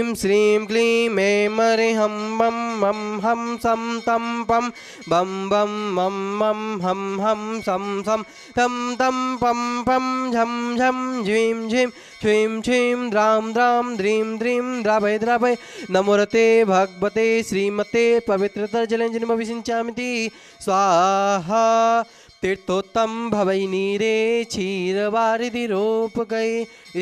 ह्रीं श्रीं क्लीं ऐं हरे हम बम मम हम सम तम पम बम बम मम मम हम सम सम तम तम पम पम झम झम झीं झीं छ्वीं छ्वीं द्रां द्रां द्रीं द्रीं द्रावय द्रावय नमोरते भगवते श्रीमते पवित्रतर जलंजनमभिषिञ्चामिति स्वाहा। तीर्थोत्तम भवै नीरे क्षीरवारिधिरूपकै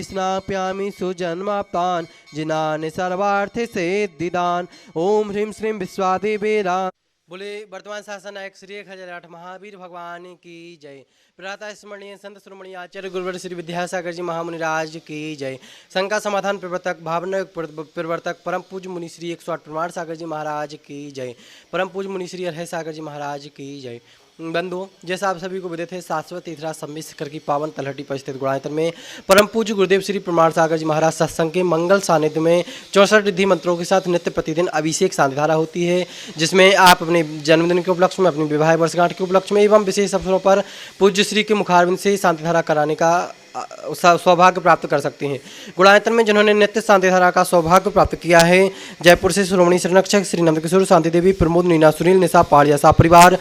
स्नाप्यामि सुजन्माप्तान् जिनानि सर्वार्थे सिद्धिदान्। ओम ह्रीं श्रीं विश्वादेवेरा। बोले वर्तमान शासन नायक श्री 1008 महावीर भगवान की जय। प्रातः स्मरणीय संत शिरोमणि आचार्य गुरुवर श्री विद्यासागर जी महामुनि राज की जय। शंका समाधान प्रवर्तक भावना प्रवर्तक परम पूज्य मुनि श्री 108 प्रमाण सागर जी महाराज की जय। परम पूज्य मुनि श्री अरहै सागर जी महाराज की जय। बंधुओं, जैसा आप सभी को विदित है, शाश्वत तीर्थराज सम्मिश्र की पावन तलहटी पर स्थित गुणायतन में परम पूज्य गुरुदेव श्री प्रमाण सागर जी महाराज सत्संग के मंगल सानिध्य में 64 रिद्धि मंत्रों के साथ नित्य प्रतिदिन अभिषेक शांतिधारा होती है, जिसमें आप अपने जन्मदिन के उपलक्ष्य में, अपनी विवाह वर्षगांठ के उपलक्ष्य में एवं विशेष अवसरों पर पूज्य श्री के मुखारविंद से शांतिधारा कराने का सौभाग्य प्राप्त कर सकते हैं। गुणायतन में जिन्होंने नित्य शांतिधारा का सौभाग्य प्राप्त किया है, जयपुर से शिरोमणि संरक्षक श्री नंदकिशोर शांति देवी, प्रमोद, नीना, सुनील, निशा, पहाड़िया सा परिवार,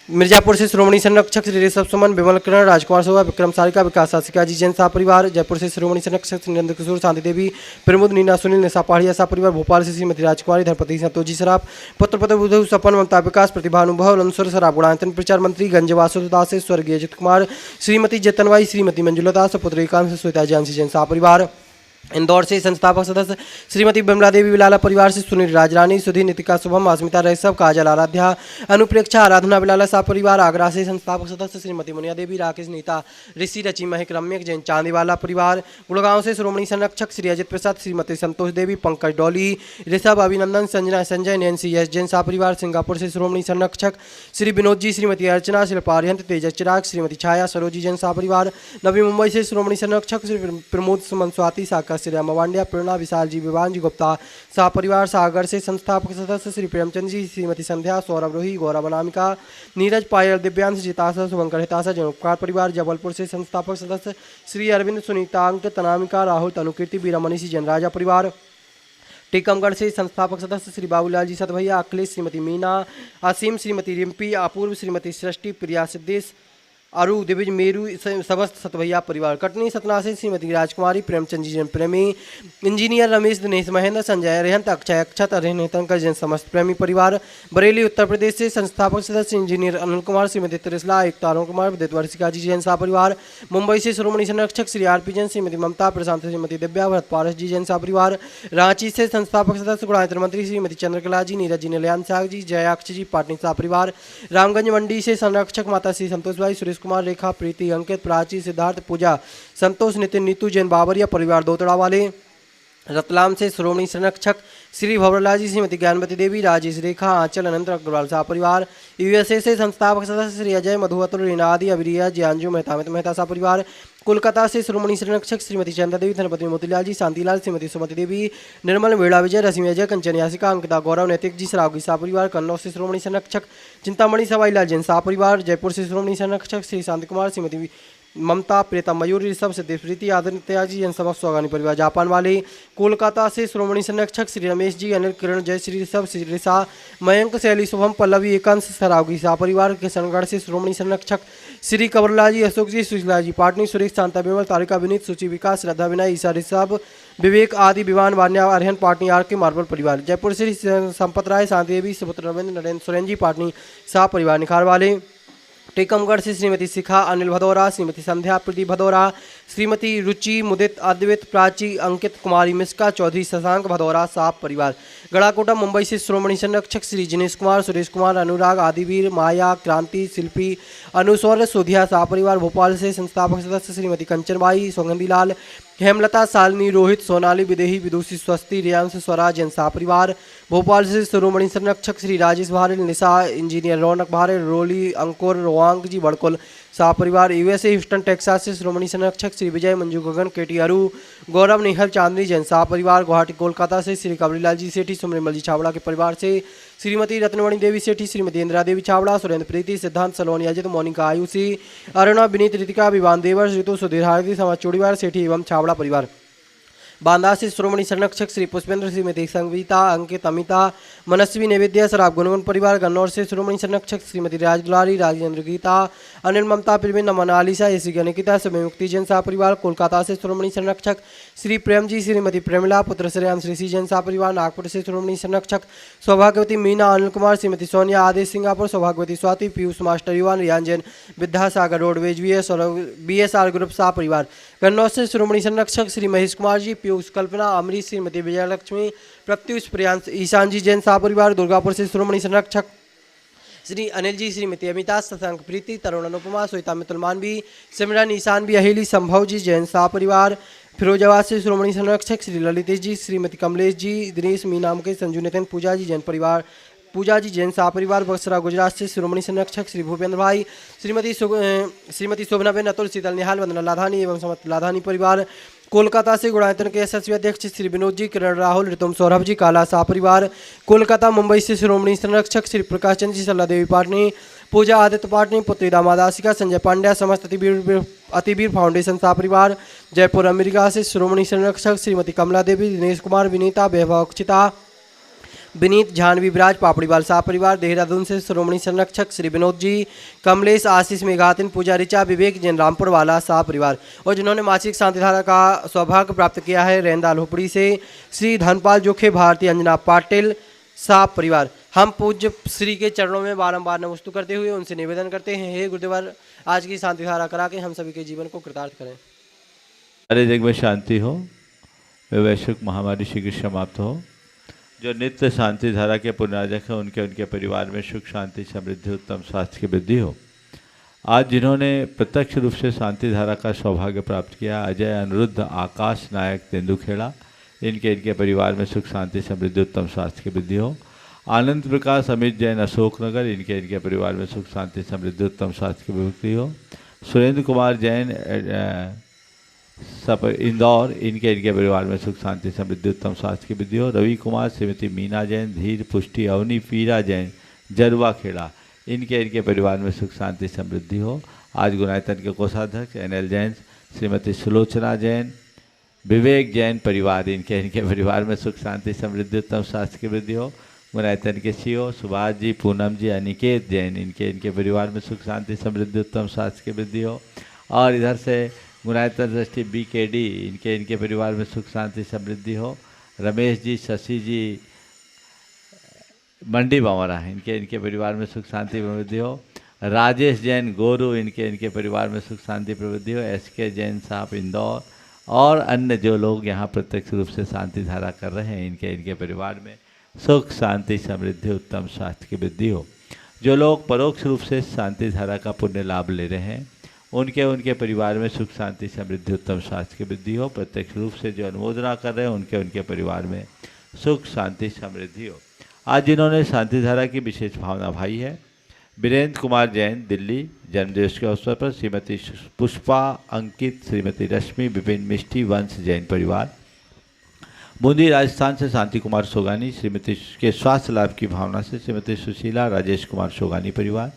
मिर्जापुर से श्रोमणी संरक्षक श्री ऋषभ सुमन, विमल किरण, राजकुमार शोभा, विक्रम सारिका, विकास सासिका जी जैन सा परिवार, जयपुर से श्रोमणी संरक्षक श्री नंदकिशोर शांति देवी, प्रमोद, नीना, सुनील, निशा, पहाड़िया सा परिवार, भोपाल से श्रीमती राजकुमारी, धनपति संतोषी सराफ, पुत्र पद बुध सपन, ममता विकास, प्रतिभा अनुभव, लंसुर सराफ, गुणायतन प्रचार मंत्री गंज वासुदास, स्वर्गीय अजित कुमार, श्रीमती जतनबाई, श्रीमती मंजुलता, पुत्र एकांश, श्वेता जानसी जैन सा परिवार, इंदौर से संस्थापक सदस्य श्रीमती बिमला देवी विलाला परिवार से सुनील राजरानी, सुधी, नितिका, शुभम, अस्मिता, रैसव, काजल, आराध्या, अनुप्रेक्षा, आराधना विलाला सा परिवार, आगरा से संस्थापक सदस्य श्रीमती मुनिया देवी, राकेश, नीता, ऋषि, रचि, महक, रम्यक, जैन चांदीवाला परिवार, गुड़गांव से श्रोमणी संरक्षक श्री अजित प्रसाद, श्रीमती संतोष देवी, पंकज डोली, ऋषभ, अभिनंदन, संजना, संजय, नैन्सी यश जैन सा परिवार, सिंगापुर से श्रोमणी संरक्षक श्री विनोद जी, श्रीमती अर्चना, शिल्पा आर्यंत, तेजस चिराग, श्रीमती छाया, सरोजी जैन सा परिवार, नवी मुंबई से श्रोमणी संरक्षक श्री प्रमोद, सुमन, स्वाति, साकर, श्री अमावांडिया, प्रेरणा, विशाल जी, विवान जी गुप्ता सा परिवार, सागर से संस्थापक सदस्य श्री प्रेमचंद जी, श्रीमती संध्या, सौरभ रोही, गौरव अनामिका, नीरज, पायल, दिव्यांश, जितासा, शुभंकर, हितासा, जनोपकार परिवार, जबलपुर से संस्थापक सदस्य श्री अरविंद, सुनीता, अंकित, अनामिका, राहुल, तनुकीर्ति, बीरामनीषी, जनराजा परिवार, टीकमगढ़ से संस्थापक सदस्य श्री बाबूलाल जी सतभैया, अखिलेश, श्रीमती मीना, असीम, श्रीमती रिम्पी, अपूर्व, श्रीमती सृष्टि, प्रिया, सिद्धेश, अरु, दिविज, मेरू, समस्त सतभैया परिवार, कटनी, सतना से श्रीमती राजकुमारी, प्रेमचंद जी जन प्रेमी, इंजीनियर रमेश, दिनेश, महेंद्र, संजय, रेहंत, अक्षय, अक्षत, रेहनेतंकर जन समस्त प्रेमी परिवार, बरेली उत्तर प्रदेश से संस्थापक सदस्य इंजीनियर अनिल कुमार, श्रीमती त्रिशला, एकता, अरुण कुमार, विद्युत वर्षिका जी जैन सा परिवार, मुंबई से श्रोमणी संरक्षक श्री आरपी जैन, श्रीमती ममता, प्रशांत, श्रीमती दिव्या, भरत पारस जी जैन सा परिवार, रांची से संस्थापक सदस्य गुणायतन मंत्री श्रीमती चंद्रकला जी, नीरज जी, निलयान साग जी, जयाक्ष जी, पाटनी सा परिवार, रामगंज मंडी से संरक्षक माता श्री संतोष भाई, सुरेश कुमार, रेखा, प्रीति, अंकित, प्राची, सिद्धार्थ, पूजा, संतोष, नितिन, नीतू जैन बाबरिया परिवार, दोतड़ा वाले, रतलाम से श्रोमणी संरक्षक श्री भवरलाल जी, श्रीमती ज्ञानवती देवी, राजेश, रेखा, आंचल, अनंत अग्रवाल सा परिवार, यूएसए से संस्थापक सदस्य श्री अजय, मधु, अतुल, रीनादि, अभिरिया, ज्ञानजू, मेहता, मेहता सा परिवार, कोलकाता से श्रोमणी संरक्षक श्रीमती चंदा देवी, धनपति मोतीलाल जी, शांतिलाल, श्रीमती सुमति देवी, निर्मल, वेड़ा विजय, रश्मि अजय, कंचन यासिका, अंकिता, गौरव, नैतिक जी, सरावगी सा परिवार, कन्नौज से श्रोमणी संरक्षक चिंतामणि सवाईलाल जैन सा परिवार, जयपुर से श्रोमणी संरक्षक श्री शांति कुमार, श्रीमती ममता, प्रीतम, मयूरी, ऋषभ, सिद्धेश, प्रीति, आदित्य जी जन समस्त स्वागत परिवार, जापान वाले, कोलकाता से श्रोमणी संरक्षक श्री रमेश जी, अनिल, किरण, जय श्री, ऋषभ, ऋषा, मयंक, शैली, शुभम, पल्लवी, एकांश, सरावगी सा परिवार, किशनगढ़ से श्रोमणी संरक्षक श्री कंवरलाल जी, अशोक जी, सुशीला जी, पाटनी, सुरेश, शांता, विमल, तारिका, विनीत, सूची, विकास, श्रद्धा, विनय, ईसा, ऋषभ, विवेक आदि, विवान, वान्या, अरहन, पाटनी, आर के मार्बल परिवार, जयपुर से संपत राय, शांति देवी, सुपुत्र रविंद्र, नरेंद्र, सुरेन जी, पाटनी सा परिवार, निखार वाले, टीकमगढ़ से श्रीमती शिखा, अनिल भदौरा, श्रीमती संध्या, प्रदीप भदौरा, श्रीमती रुचि, मुदित, अद्वैत, प्राची, अंकित, कुमारी मिश्का, चौधरी शशांक भदौरा साहब परिवार, गड़ाकोटा, मुंबई से श्रोमणी संरक्षक श्री जिनेश कुमार, सुरेश कुमार, अनुराग, आदिवीर, माया, क्रांति, शिल्पी, अनुसौर, सोधिया साहब परिवार, भोपाल से संस्थापक सदस्य श्रीमती कंचनबाई, सौगंधीलाल, हेमलता, शालिनी, रोहित, सोनाली, विदेही, विदुषी, स्वस्ति, रियांश, स्वराज जैन सा परिवार, भोपाल से शिरोमणि संरक्षक श्री राजेश भारे, निशा, इंजीनियर रौनक भारे, रोली, अंकुर, रोवांग जी, बड़कुल सा परिवार, यूएसए ह्यूस्टन टेक्सास से श्रोमणी संरक्षक श्री विजय, मंजू, गगन, केटी, अरू, गौरव, निहल, चांदनी जैन सा परिवार, गुवाहाटी, कोलकाता से श्री कबरीलाल जी सेठी, सुमरिमल जी छावड़ा के परिवार से श्रीमती रत्नमणि देवी सेठी, श्रीमती इंदिरा देवी छावड़ा, सुरेंद्र प्रीति, सिद्धांत, सलोनी, अजित, मोनिका, आयुषी, अरुणा, विनीत, रितिका, विवान, देवर, ऋतु, सुधीर, हारदी, समाज, चूड़ीवार सेठी एवं छावड़ा परिवार, बांदा से शिरोमणि संरक्षक श्री पुष्पेंद्र श्रीमती संगीता अंकित अमिता मनस्वी नैवेद्य सराब गुणगुण परिवार गन्नौर से शिरोमणि संरक्षक श्रीमती राजदुलारी राजेंद्र गीता अनिल ममता प्रवीण मोनालिसा एसी गणिकिता समय मुक्ति जैन शाह परिवार कोलकाता से शिरोमणि संरक्षक श्री प्रेम जी श्रीमती प्रेमिला पुत्र श्रेयाम श्री सी जैन शाह परिवार नागपुर से शिरोमणि संरक्षक सौभाग्यवती मीना अनिल कुमार श्रीमती सोनिया आदेश सिंगापुर सौभाग्यवती Swati Piyush master Yuvan Riyan Jain Vidyasagar roadways BSR group Shah परिवार कन्नौज से शिरोमणि संरक्षक श्री महेश कुमार जी पीयूष कल्पना अमरीश श्रीमती विजयलक्ष्मी प्रत्युष प्रियांश ईशान जी जैन शाह परिवार दुर्गापुर से शिरोमणि संरक्षक श्री अनिल जी श्रीमती अमिता सतंक प्रीति तरुण अनुपमा श्वेता मितुल मानवी सिमरन ईशान भी अहिली संभव जी जैन शाह परिवार फिरोजाबाद से शिरोमणि संरक्षक श्री ललितेश जी श्रीमती कमलेश जी दिनेश मीना मुकेश संजू नितिन पूजा जी जैन परिवार पूजा जी जैन शाह परिवार बक्सरा गुजरात से शिरोमणि संरक्षक श्री भूपेंद्र भाई श्रीमती शोभनाबेन अतुल शीतल निहाल वंदना लाधानी एवं समत लाधानी परिवार कोलकाता से गुणायतन के यशस्वी अध्यक्ष श्री विनोद जी किरण राहुल ऋतुम सौरभ जी काला शाह परिवार कोलकाता मुंबई से शिरोमणि संरक्षक श्री प्रकाश चंद्र जी सल्ला देवी पाटनी पूजा आदित्य पाटनी पुत्री दामादासिका संजय पांड्या समस्त अतिवीर फाउंडेशन शाह परिवार जयपुर अमेरिका से शिरोमणि संरक्षक श्रीमती कमला देवी दिनेश कुमार विनीता वैभव अक्षिता विनीत जानवी विराज पापड़ीवाल शाह परिवार देहरादून से शिरोमणि संरक्षक श्री विनोद जी कमलेश आशीष मेघातिन पूजा ऋचा विवेक जैन रामपुर वाला शाह परिवार और जिन्होंने मासिक शांतिधारा का सौभाग्य प्राप्त किया है रेंदा लोहपड़ी से श्री धनपाल जोखे भारती अंजना पाटिल शाह परिवार। हम पूज्य श्री के चरणों में बारंबार नमस्तु करते हुए उनसे निवेदन करते हैं, हे गुरुदेवर आज की शांतिधारा करा के हम सभी के जीवन को कृतार्थ करें। सारे जग में शांति हो, वैश्विक महामारी शीघ्र समाप्त हो। जो नित्य शांति धारा के पुनराजक हैं उनके परिवार में सुख शांति समृद्धि उत्तम स्वास्थ्य की वृद्धि हो। आज जिन्होंने प्रत्यक्ष रूप से शांति धारा का सौभाग्य प्राप्त किया, अजय अनिरुद्ध आकाश नायक तेंदुखेड़ा, इनके परिवार में सुख शांति समृद्धि उत्तम स्वास्थ्य की वृद्धि हो। आनंद प्रकाश अमित जैन अशोकनगर, इनके परिवार में सुख शांति समृद्धि उत्तम स्वास्थ्य की वृद्धि हो। सुरेंद्र कुमार जैन इंदौर, इनके परिवार में सुख शांति समृद्धि उत्तम स्वास्थ्य की वृद्धि हो। रवि कुमार श्रीमती मीना जैन धीर पुष्टि अवनी पीरा जैन जरवा खेड़ा, इनके परिवार में सुख शांति समृद्धि हो। आज गुणायतन के कोषाध्यक्ष NL जैन श्रीमती सुलोचना जैन विवेक जैन परिवार, इनके परिवार में सुख शांति समृद्धि उत्तम स्वास्थ्य की वृद्धि हो। गुणायतन के CEO सुभाष जी पूनम जी अनिकेत जैन, इनके परिवार में सुख शांति समृद्धि उत्तम स्वास्थ्य की वृद्धि हो। और इधर से गुणायतन दृष्टि BKD, इनके परिवार में सुख शांति समृद्धि हो। रमेश जी शशि जी मंडी बावरा, इनके परिवार में सुख शांति समृद्धि हो। राजेश जैन गोरू, इनके परिवार में सुख शांति प्रवृद्धि हो। SK जैन साहब इंदौर और अन्य जो लोग यहाँ प्रत्यक्ष रूप से शांति धारा कर रहे हैं, इनके परिवार में सुख शांति समृद्धि उत्तम स्वास्थ्य की वृद्धि हो। जो लोग परोक्ष रूप से शांति धारा का पुण्य लाभ ले रहे हैं उनके परिवार में सुख शांति समृद्धि उत्तम स्वास्थ्य की वृद्धि हो। प्रत्यक्ष रूप से जो अनुमोदना कर रहे हैं उनके परिवार में सुख शांति समृद्धि हो। आज जिन्होंने शांति धारा की विशेष भावना भाई है, वीरेंद्र कुमार जैन दिल्ली, जन्मदिवस के अवसर पर श्रीमती पुष्पा अंकित श्रीमती रश्मि विपिन मिष्टी वंश जैन परिवार। बूंदी राजस्थान से शांति कुमार सोगानी, श्रीमती के स्वास्थ्य लाभ की भावना से श्रीमती सुशीला राजेश कुमार सोगानी परिवार।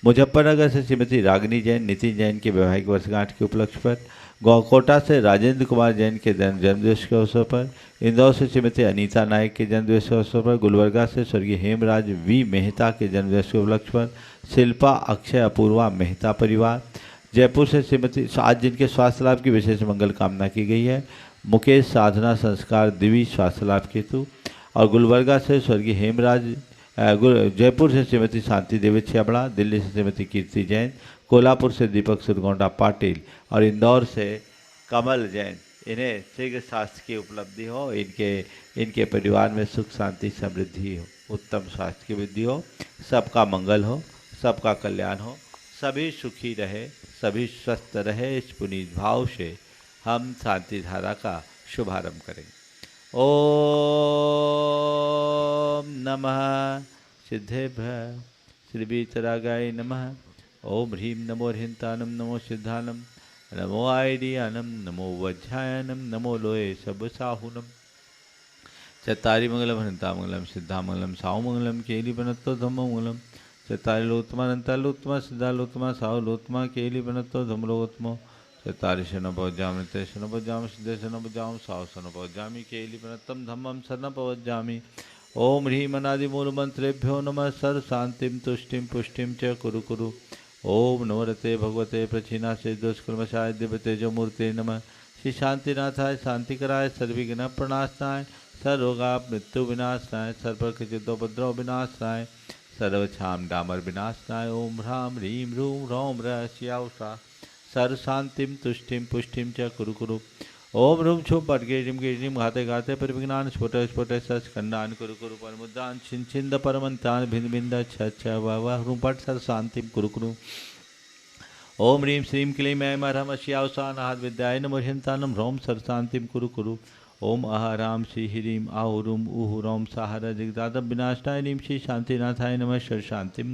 मुजफ्फरनगर से श्रीमती रागिनी जैन नितिन जैन के वैवाहिक वर्षगांठ के उपलक्ष्य पर। गौकोटा से राजेंद्र कुमार जैन के जन्मदिवस के अवसर पर। इंदौर से श्रीमती अनीता नायक के जन्मदिवस के अवसर पर। गुलबर्गा से स्वर्गीय हेमराज V मेहता के जन्मदिवस के उपलक्ष्य पर शिल्पा अक्षय अपूर्वा मेहता परिवार। जयपुर से श्रीमती आज जिनके स्वास्थ्य लाभ की विशेष मंगल कामना की गई है, मुकेश साधना संस्कार दिवी स्वास्थ्य लाभ केतु। और गुलबर्गा से स्वर्गीय हेमराज, जयपुर से श्रीमती शांति देवी छबड़ा, दिल्ली से श्रीमती कीर्ति जैन, कोल्हापुर से दीपक सुरगोंडा पाटिल और इंदौर से कमल जैन, इन्हें शीघ्र स्वास्थ्य की उपलब्धि हो। इनके परिवार में सुख शांति समृद्धि हो, उत्तम स्वास्थ्य की वृद्धि हो, सबका मंगल हो, सबका कल्याण हो, सभी सुखी रहे, सभी स्वस्थ रहे। इस पुनीत भाव से हम शांति धारा का शुभारंभ करें। ओम नमः सिद्धेभ्य श्री वीतरागाय नमः। ओम ह्रीं नमो ह्रींतानम नमो सिद्धानम नमो आइडियानम नमो वज्रायनम नमो लोये सबसाहुनम। चत्तारि मंगलम हृंतामंगलम सिद्धामंगलम साहुमंगलम केली बनत्तो धम्ममंगलम। चत्तारि लोत्मा अनंता लोत्मा सिद्धा लोत्मा साहु लोत्मा केली बनत्तो धम्मलोत्मो चत्वारि शरणपवज्जामि ते शरणपवज्जामि सिद्धे शरणपवज्जामि साव शरणपवज्जामि केलिपनत्तं धम्मं शरणपवज्जामि। ओम ह्रीं अनादिमूलमन्त्रेभ्यो नमः। सर्व शांतिं तुष्टिं पुष्टिं च कुरु कुरु। ओम नमोरते भगवते प्रचीनाशे दुष्कर्मशाय दिव्यतेजोमूर्ते नमः। श्री शांतिनाथाय शांतिकराय सर्वविघ्न प्रणाशनाय सर्वरोगाप मृत्यु विनाशनाय सर्वकृचितोपद्रव विनाशनाय सर्वक्षाम डामर विनाशनाय। ओम ह्रां ह्रीं ह्रूं ह्रौं ह्रस्याउषा सर्व शांतिं तुष्टिं पुष्टिं च कुरु कुरु। ओम रूम छुम पटगेजिम गेजिम घाते घाते परिविज्ञान स्फुट स्फुट सचखंडान कुरु कुरु परमुद्दान छिन छिंद परमंतान भिन्न भिन्न छ छ वाह रूम पट सर्व शांतिं कुरु कुरु। ओम ह्रीं श्रीं क्लीं ऐं मरहम अश्यावसान आहद विद्याय नमो हिंतानम ह्रौं सर्व शांतिं कुरु कुरु। ओम अहराम श्री ह्रीं आहुरुम उहु रौं साहर जगदादम विनाशनाय नीम श्री शांतिनाथाय नमः सर्व शांतिं।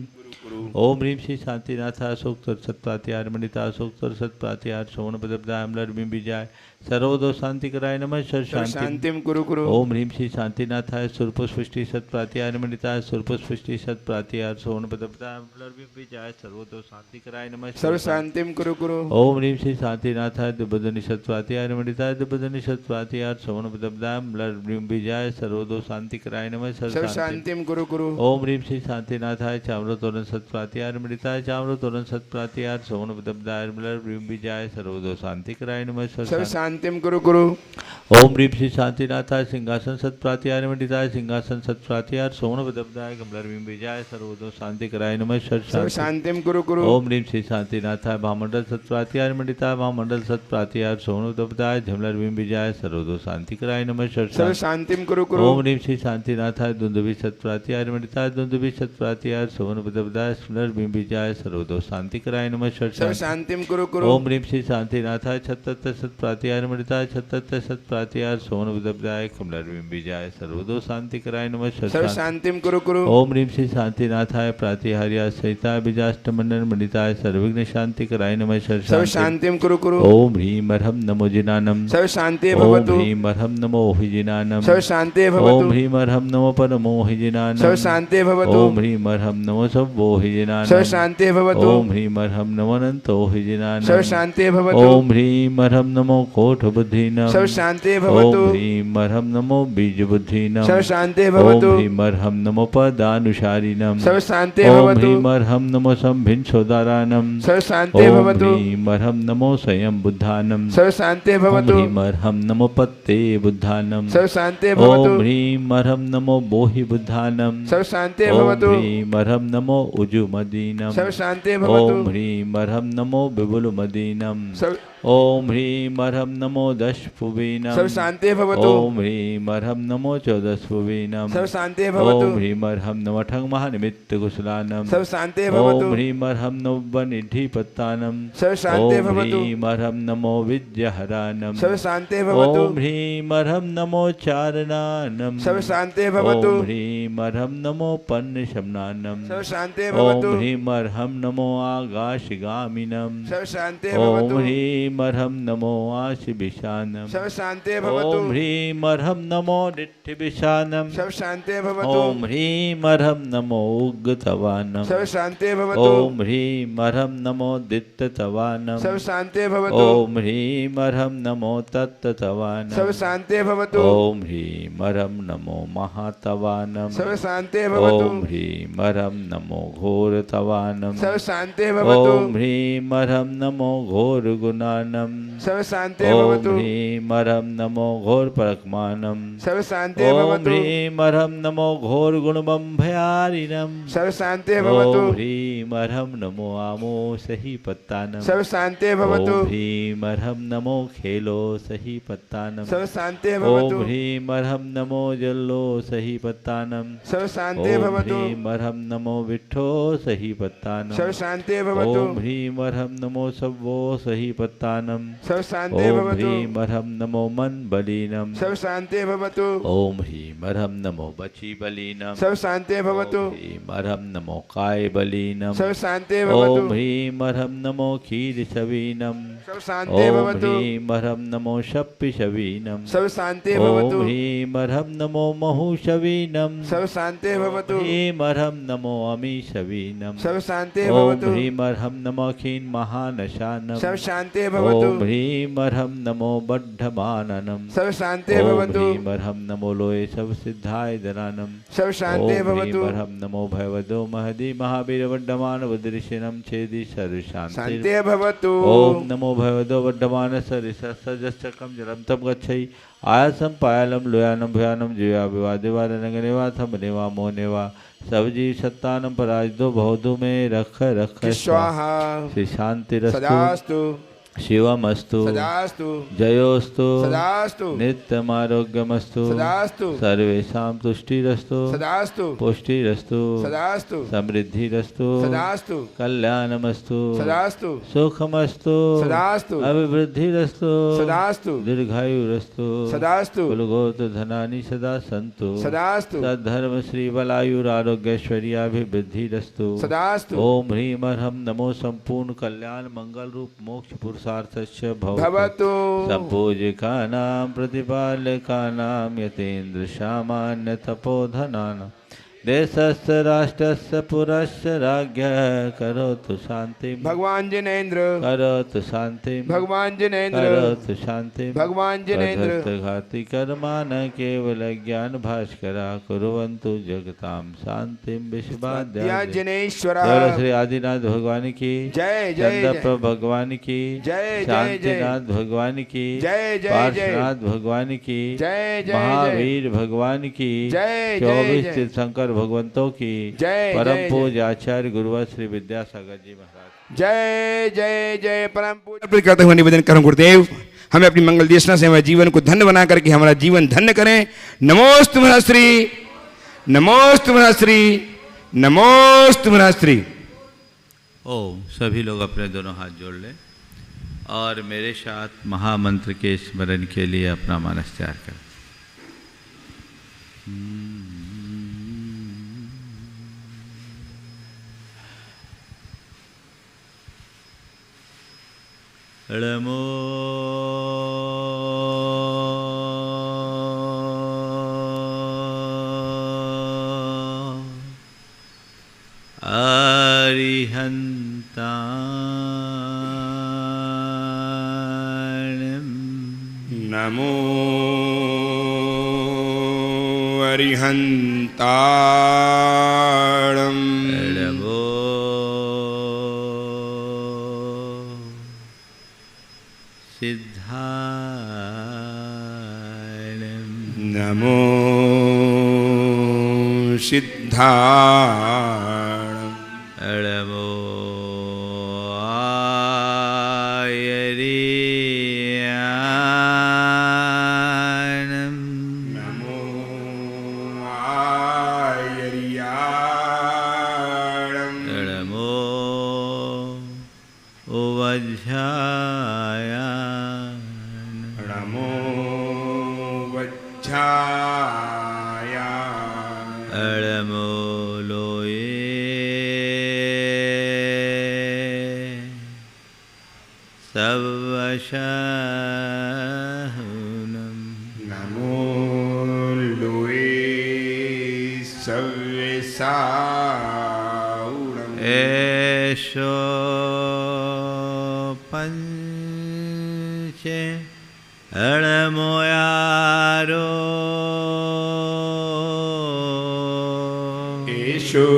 ओम ह्रीं श्री शांतिनाथाय सोक्तर सत्प्रात्यार मंडिता सोक्तर सत्प्रात्यार सोवन पदब्दाय अम्लर बिंब विजय सर्वदो शांति कराय नमः सर्व शांतिं कुरु कुरु। ओम ह्रीं श्री शांतिनाथाय सुरपुष्टि सत्प्रात्यार मंडिताय सुरपुष्टि सत्प्रात्यार सोवन पदब्दाय अम्लर बिंब विजय सर्वदो शांति कराय नमः सर्व शांतिं कुरु कुरु। ओम ह्रीं श्री शांतिनाथाय दुबदनि सत्प्रात्यार मंडिताय दुबदनि सत्प्रात्यार सोवन पदब्दाय अम्लर बिंब विजय सर्वदो शांति कराय नमः सर्व शांतिं कुरु कुरु। ओम ह्रीं श्री शांतिनाथाय चाम्रतोरण सत्प्रात्यार मंडिताय चाम्रतोरण सत्प्रात्यार सोवन पदब्दाय अम्लर बिंब विजय सर्वदो शांति कराय नमः सर्व शांतिं कुरु कुरु। ओम ह्रीं श्री शांतिनाथाय सिंहासन सत्प्रात्यार मंडिताय सिंहासन सत्प्रात्यार सोवन पदब्दाय अम्लर बिंब विजय सर्वदो शांति कराय नमः सर्व शांतिं कुरु कुरु। ओम ह्रीं श्री शांतिनाथाय भामंडल सत्प्रात्यार मंडिताय भामंडल सत्प्रात्यार सोवन पदब्दाय झमलर बिंब विजय सर्वदो शांति कराय नमः सर्व शांतिं कुरु कुरु। ओम ह्रीं श्री शांतिनाथाय दुंदुभि सत्प्रात्यार मंडिताय दुंदुभि सत्प्रात्यार सोवन पदब्दाय स्मलर बिंब विजय सर्वदो शांति कराय नमः सर्व शांतिं कुरु कुरु। ओम ह्रीं श्री शांतिनाथाय छत्तर सत्प्रात्यार मंडिताय छत्तर सत्प्रात्यार सोवन पदब्दाय कमलर बिंब विजय सर्वदो शांति कराय नमः सर्व शांतिं कुरु कुरु। ओम ह्रीं श्री शांतिनाथाय प्रातिहार्य सहिता बीजाष्ट मंडल मंडिताय सर्वविघ्न शांति कराय नमः सर्व शांतिं कुरु कुरु। ओम ह्रीं अर्हं नमो जिनानम सर्व शांति भवतु। ओम ह्रीं अर्हं नमो हिजिनानम सर्व शांति भवतु। ओम ह्रीं अर्हं नमो परमो हिजिनानम सर्व शांति भवतु। ओम ह्रीं अर्हं नमो सब्बो हिजिनानम सर्व शांति भवतु। ओम ह्रीं अर्हं नमो अनंतो हिजिनानम सर्व शांति भवतु। ओम ह्रीं अर्हं नमो कोट बुद्धिनाम सर्व शांति भवतु। ओम ह्रीं अर्हं नमो बीज बुद्धिनाम सर्व शांति भवतु। ओम ह्रीं अर्हं नमो पदानुसारिणाम सर्व शांति भवतु। ओम ह्रीं अर्हं नमो संभिन सोदारानम सर्व शांति भवतु। ओम ह्रीं अर्हं नमो स्वयं बुद्धानम सर्व शांति भवतु। ओम ह्रीं अर्हं नमो पत्ते बुद्धानम सर्व शांति भवतु। ओम ह्रीं अर्हं नमो बोहि बुद्धानम सर्व शांति भवतु। ओम ह्रीं अर्हं नमो उजुमदीनम सर्व शांति भवतु। ओम ह्रीं अर्हं नमो विपुलमदीनम ओम ह्रीं अर्हं नमो दशभुवीनम सर्व शांति भवतु। ओम ह्रीं अर्हं नमो चौदशभुवीनम सर्व शांति भवतु। ओम ह्रीं अर्हं नमो ठंग महानिमित्त कुशलानम सर्व शांति भवतु। ओम ह्रीं अर्हं नमो वनिधिपत्तानम सर्व शांति भवतु। ओम ह्रीं अर्हं नमो विद्याहरानम सर्व शांति भवतु। ओम ह्रीं अर्हं नमो चारणानम सर्व शांति भवतु। ओम ह्रीं अर्हं नमो पन्नशमनानम सर्व शांति भवतु। ओम ह्रीं अर्हं नमो आकाशगामिनम सर्व शांति भवतु। ओम ह्रीं अर्हं नमो आशिविशानम सर्व शांति भवतु। ओम ह्रीं अर्हं नमो नित्यविशानम सर्व शांति भवतु। ओम ह्रीं अर्हं नमो उग्गतवानम सर्व शांति भवतु। ओम ह्रीं अर्हं नमो दित्ततवानम सर्व शांति भवतु। ओम ह्रीं अर्हं नमो तत्ततवानम सर्व शांति भवतु। ओम ह्रीं अर्हं नमो महातवानम सर्व शांति भवतु। ओम ह्रीं अर्हं नमो घोरतवानम सर्व शांति भवतु। ओम ह्रीं अर्हं नमो घोर गुणानम सर्व शांति भवतु। ओम ह्रीं अर्हं नमो घोर परकमानम सर्व शांति भवतु। ओम ह्रीं अर्हं नमो घोर गुणबंभयारिणम सर्व शांति भवतु। ओम ह्रीं अर्हं नमो आमो सही पत्तानम सर्व शांति भवतु। ओम ह्रीं अर्हं नमो खेलो सही पत्तानम सर्व शांति भवतु। ओम ह्रीं अर्हं नमो जल्लो सही पत्तानम सर्व शांति भवतु। ओम ह्रीं अर्हं नमो विठ्ठो सही पत्तानम सर्व शांति भवतु। ओम ह्रीं अर्हं नमो सव्वो सही पत्तानम सर्व शांति भवतु। ओम ह्रीं अर्हं नमो मन बलीनम सर्व शांति भवतु। ओम ह्रीं अर्हं नमो बची बलीनम सर्व शांति भवतु। ओम ह्रीं अर्हं नमो काय बलीनम सर्व शांति भवतु। ओम ह्रीं अर्हं नमो खीर शवीनम सर्व शांति भवतु। ओम ह्रीं अर्हं नमो शप्पि शवीनम सर्व शांति भवतु। ओम ह्रीं अर्हं नमो महु शवीनम सर्व शांति भवतु। ओम ह्रीं अर्हं नमो अमी शवीनम सर्व शांति भवतु। ओम ह्रीं अर्हं नमो खीन महानशानम सर्व शांति भवतु। ओम ह्रीं अर्हं नमो बद्धमाननम। सब शांति ओम भवतु। ह्रीं अर्हं नमो लोये सब सिद्धाय दरानम। सब शांति ओम ह्रीं भवतु। अर्हं नमो भयवदो महदी महावीर वड्डमान बुद्धिषिणम छेदी सर्व शांति। शांति भवतु। ओम नमो भगवतो वर्धमान सरिसज्जकम जलम तम गच्छई आयासम पायालम लोयानम भयानम जीवा विवादेवा रंगनेवा थम नेवा मोनेवा सब जीव सत्तानम पराजितो बहुधु में रख स्वाहा। श्री शांति रस्तु सदास्तु। शिवमस्तु सदास्तु। जयोस्तु सदास्तु। नित्यम आरोग्यमस्तु सदास्तु। सर्वेषां तुष्टिरस्तु सदास्तु। पुष्टिरस्तु सदास्तु। समृद्धिरस्तु सदास्तु। कल्याणमस्तु सदास्तु। सुखमस्तु सदास्तु। अभिवृद्धिरस्तु सदास्तु। दीर्घायुरस्तु सदास्तु। कुलगोत धनानि सदा सन्तु सदास्तु। सद्धर्म श्री बलायुरारोग्यैश्वर्याभिवृद्धिरस्तु सदास्तु। ओम ह्रीं अर्हं नमो संपूर्ण कल्याण मंगल रूप मोक्ष पुरुषार्थस्य भवतु। संपूजिकानां प्रतिपालकानां यतेन्द्र सामान्य तपोधनानां देशस्य राष्ट्रस्य पुरस्य राज्ञः करोतु शांतिं। भगवान जिनेन्द्र। करोतु शांतिं। भगवान जिनेन्द्र। करोतु शांतिं। भगवान जिनेन्द्र। घाति कर्मान केवल ज्ञान भास्करा कुर्वन्तु जगतां शांतिं विश्वाद्या जिनेश्वर। श्री आदिनाथ भगवान की जय जय चंद्रप्रभ भगवान की जय जय शांतिनाथ भगवान की जय जय पार्श्वनाथ भगवान की जय जय महावीर भगवान की जय 24 जय तीर्थंकर भगवंतों की जय परम जय पूज्य आचार्य गुरुवर श्री विद्यासागर जी महाराज जय जय जय परम पूज्य करते हुए निवेदन करूं गुरुदेव हमें अपनी मंगल देशना से हमारे जीवन को धन्य बना करके हमारा जीवन धन्य करें। नमोस्तु महश्री नमोस्तु महश्री नमोस्तु महश्री। ओम सभी लोग अपने दोनों हाथ जोड़ लें और मेरे साथ महामंत्र के स्मरण के लिए अपना मानस तैयार करें। नमो अरिहन्ताणं। नमो अरिहन्ताणं। नमो सिद्धाणं। नमो सिद्धाणं। नमो आयर्याणं। नमो आयर्याणं। नमो वज्रायाणं। नमो वज्रायाणं। नमो लोये सवशहनम। नमो लोये सव्यसाऊणम्। एषो पंचे अणमोयारो। एषो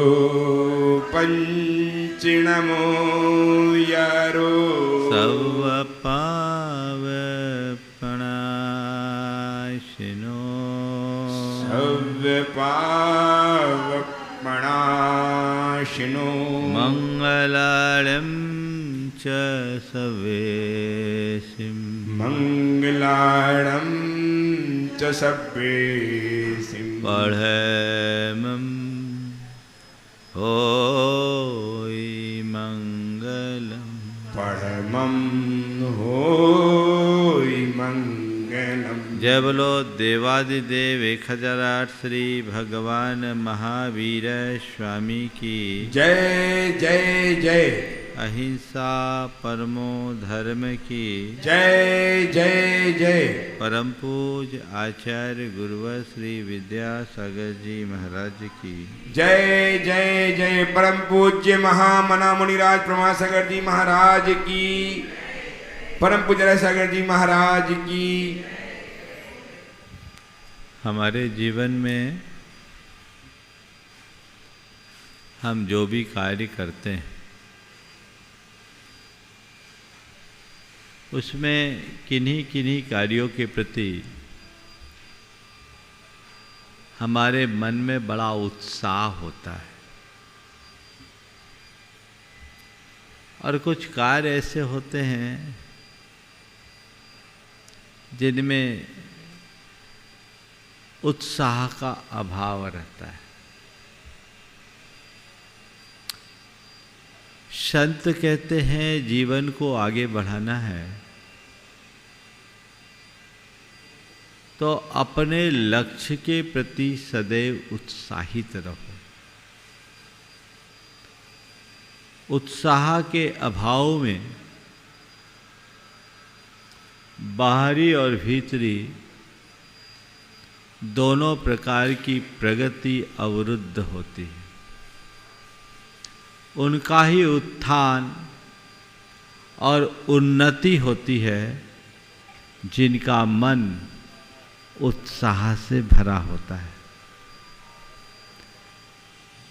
पञ्चिणमो यारो। सर्वपावपणाशिनो। सव्यपावपणाशिनो। मंगलारं च सवेशिं। मङ्गलाणं च सव्येसिं। पढ़मं होय मंगलम्। परमं होय मंगलम्। जय बोलो देवादिदेव 1008 श्री भगवान महावीर स्वामी की जय जय जय। अहिंसा परमो धर्म की जय जय जय। परम पूज्य आचार्य गुरुवर श्री विद्यासागर जी महाराज की जय जय जय। परम पूज्य महामना मुनिराज प्रमासागर जी महाराज की परम पूज्य सागर जी महाराज की। हमारे जीवन में हम जो भी कार्य करते हैं उसमें किन्हीं किन्हीं कार्यों के प्रति हमारे मन में बड़ा उत्साह होता है और कुछ कार्य ऐसे होते हैं जिनमें उत्साह का अभाव रहता है। संत कहते हैं जीवन को आगे बढ़ाना है तो अपने लक्ष्य के प्रति सदैव उत्साहित रहो। उत्साह के अभाव में बाहरी और भीतरी दोनों प्रकार की प्रगति अवरुद्ध होती है। उनका ही उत्थान और उन्नति होती है जिनका मन उत्साह से भरा होता है।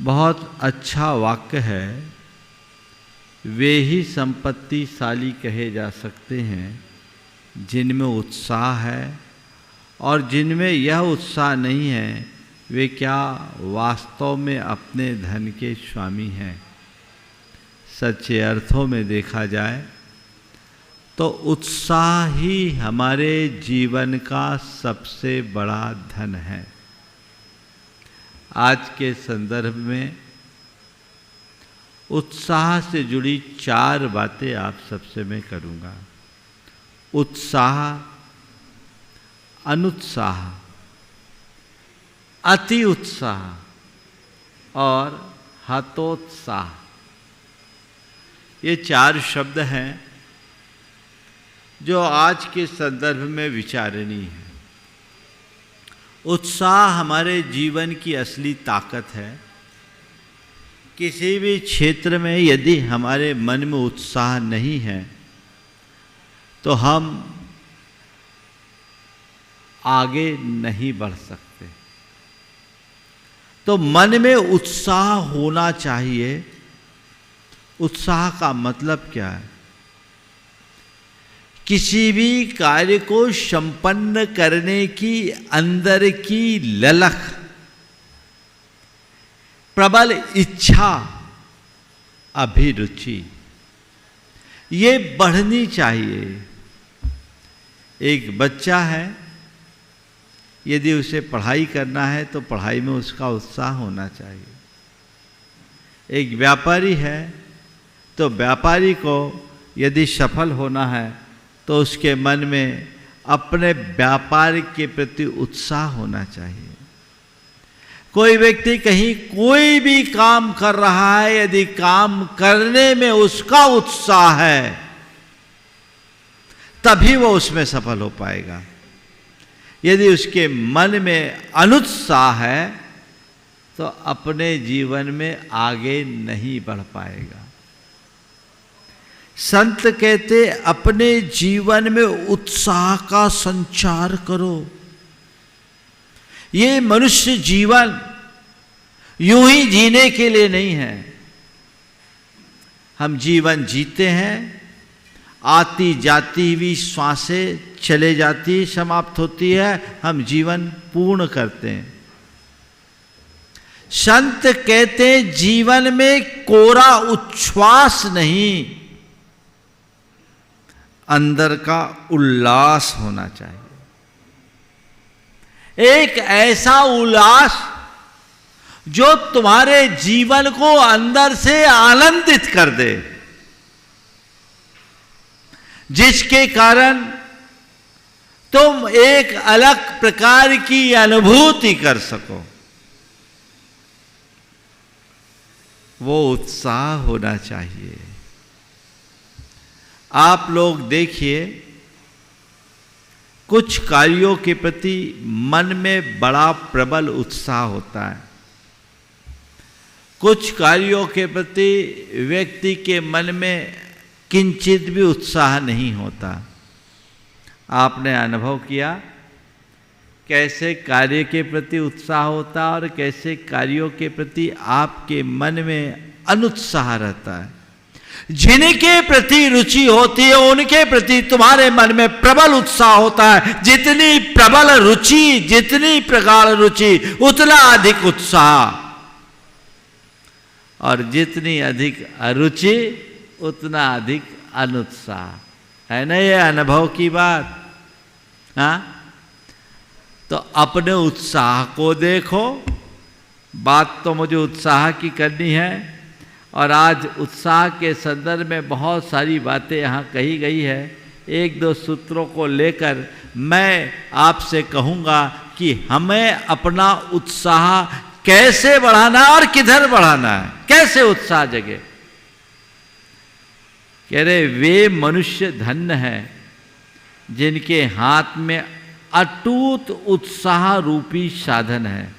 बहुत अच्छा वाक्य है, वे ही संपत्तिशाली कहे जा सकते हैं जिनमें उत्साह है, और जिनमें यह उत्साह नहीं है वे क्या वास्तव में अपने धन के स्वामी हैं। सच्चे अर्थों में देखा जाए तो उत्साह ही हमारे जीवन का सबसे बड़ा धन है। आज के संदर्भ में उत्साह से जुड़ी 4 बातें आप सबसे मैं करूँगा। उत्साह, अनुत्साह, अति उत्साह और हतोत्साह, ये 4 शब्द हैं जो आज के संदर्भ में विचारणीय है। उत्साह हमारे जीवन की असली ताकत है। किसी भी क्षेत्र में यदि हमारे मन में उत्साह नहीं है तो हम आगे नहीं बढ़ सकते। तो मन में उत्साह होना चाहिए। उत्साह का मतलब क्या है? किसी भी कार्य को संपन्न करने की अंदर की ललक, प्रबल इच्छा, अभिरुचि, ये बढ़नी चाहिए। एक बच्चा है, यदि उसे पढ़ाई करना है तो पढ़ाई में उसका उत्साह होना चाहिए। एक व्यापारी है तो व्यापारी को यदि सफल होना है तो उसके मन में अपने व्यापार के प्रति उत्साह होना चाहिए। कोई व्यक्ति कहीं कोई भी काम कर रहा है, यदि काम करने में उसका उत्साह है तभी वो उसमें सफल हो पाएगा। यदि उसके मन में अनुत्साह है तो अपने जीवन में आगे नहीं बढ़ पाएगा। संत कहते अपने जीवन में उत्साह का संचार करो। ये मनुष्य जीवन यूं ही जीने के लिए नहीं है। हम जीवन जीते हैं, आती जाती हुई श्वासें चले जाती, समाप्त होती है, हम जीवन पूर्ण करते हैं। संत कहते जीवन में कोरा उच्छ्वास नहीं, अंदर का उल्लास होना चाहिए। एक ऐसा उल्लास जो तुम्हारे जीवन को अंदर से आनंदित कर दे, जिसके कारण तुम एक अलग प्रकार की अनुभूति कर सको। वो उत्साह होना चाहिए। आप लोग देखिए, कुछ कार्यों के प्रति मन में बड़ा प्रबल उत्साह होता है। कुछ कार्यों के प्रति व्यक्ति के मन में किंचित भी उत्साह नहीं होता। आपने अनुभव किया कैसे कार्य के प्रति उत्साह होता और कैसे कार्यों के प्रति आपके मन में अनुत्साह रहता है। जिनके प्रति रुचि होती है उनके प्रति तुम्हारे मन में प्रबल उत्साह होता है। जितनी प्रबल रुचि, जितनी प्रगाढ़ रुचि, उतना अधिक उत्साह, और जितनी अधिक अरुचि उतना अधिक अनुत्साह। है ना ये अनुभव की बात? हाँ, तो अपने उत्साह को देखो। बात तो मुझे उत्साह की करनी है, और आज उत्साह के संदर्भ में बहुत सारी बातें यहाँ कही गई है। एक दो सूत्रों को लेकर मैं आपसे कहूँगा कि हमें अपना उत्साह कैसे बढ़ाना है और किधर बढ़ाना है, कैसे उत्साह जगे। कह रहे वे मनुष्य धन्य हैं जिनके हाथ में अटूट उत्साह रूपी साधन है।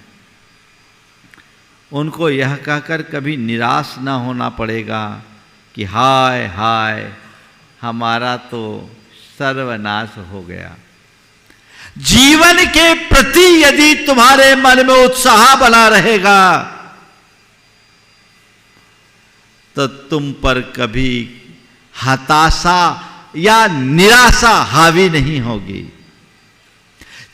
उनको यह कहकर कभी निराश न होना पड़ेगा कि हाय हाय हमारा तो सर्वनाश हो गया। जीवन के प्रति यदि तुम्हारे मन में उत्साह बना रहेगा तो तुम पर कभी हताशा या निराशा हावी नहीं होगी।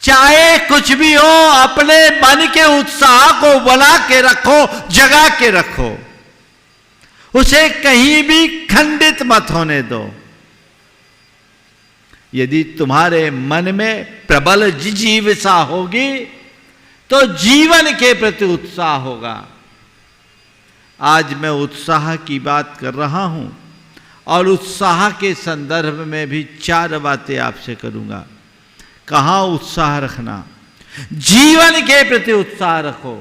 चाहे कुछ भी हो, अपने मन के उत्साह को बना के रखो, जगा के रखो, उसे कहीं भी खंडित मत होने दो। यदि तुम्हारे मन में प्रबल जिजीविषा होगी तो जीवन के प्रति उत्साह होगा। आज मैं उत्साह की बात कर रहा हूं और उत्साह के संदर्भ में भी 4 बातें आपसे करूंगा। कहाँ उत्साह रखना? जीवन के प्रति उत्साह रखो,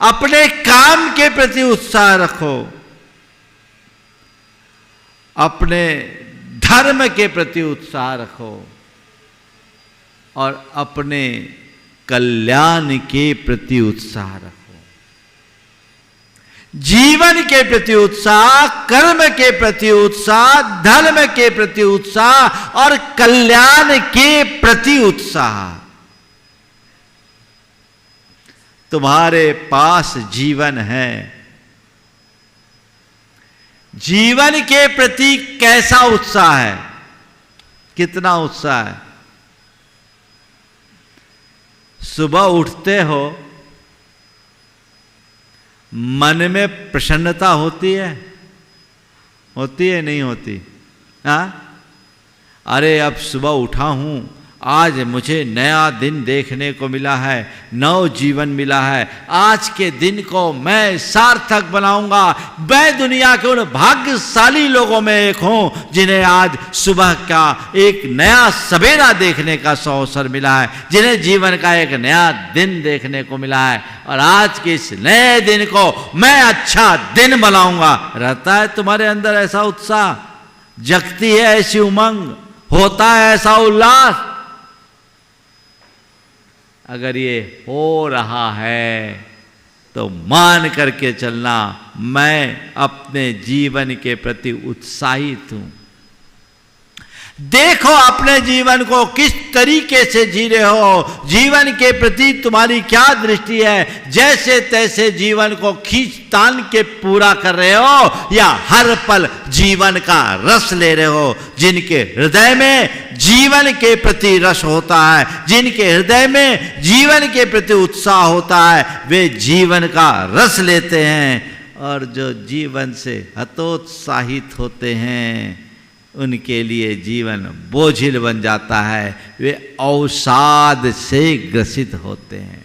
अपने काम के प्रति उत्साह रखो, अपने धर्म के प्रति उत्साह रखो, और अपने कल्याण के प्रति उत्साह रखो। जीवन के प्रति उत्साह, कर्म के प्रति उत्साह, धर्म के प्रति उत्साह और कल्याण के प्रति उत्साह। तुम्हारे पास जीवन है, जीवन के प्रति कैसा उत्साह है, कितना उत्साह है? सुबह उठते हो, मन में प्रसन्नता होती है? होती है नहीं होती? हाँ, अरे अब सुबह उठा हूं, आज मुझे नया दिन देखने को मिला है, नव जीवन मिला है। आज के दिन को मैं सार्थक बनाऊंगा। मैं दुनिया के उन भाग्यशाली लोगों में एक हूं जिन्हें आज सुबह का एक नया सवेरा देखने का अवसर मिला है, जिन्हें जीवन का एक नया दिन देखने को मिला है, और आज के इस नए दिन को मैं अच्छा दिन बनाऊंगा। रहता है तुम्हारे अंदर ऐसा उत्साह? जगती है ऐसी उमंग? होता है ऐसा उल्लास? अगर ये हो रहा है तो मान करके चलना, मैं अपने जीवन के प्रति उत्साहित हूं। देखो अपने जीवन को किस तरीके से जी रहे हो, जीवन के प्रति तुम्हारी क्या दृष्टि है। जैसे तैसे जीवन को खींच तान के पूरा कर रहे हो, या हर पल जीवन का रस ले रहे हो। जिनके हृदय में जीवन के प्रति रस होता है, जिनके हृदय में जीवन के प्रति उत्साह होता है, वे जीवन का रस लेते हैं। और जो जीवन से हतोत्साहित होते हैं उनके लिए जीवन बोझिल बन जाता है, वे अवसाद से ग्रसित होते हैं।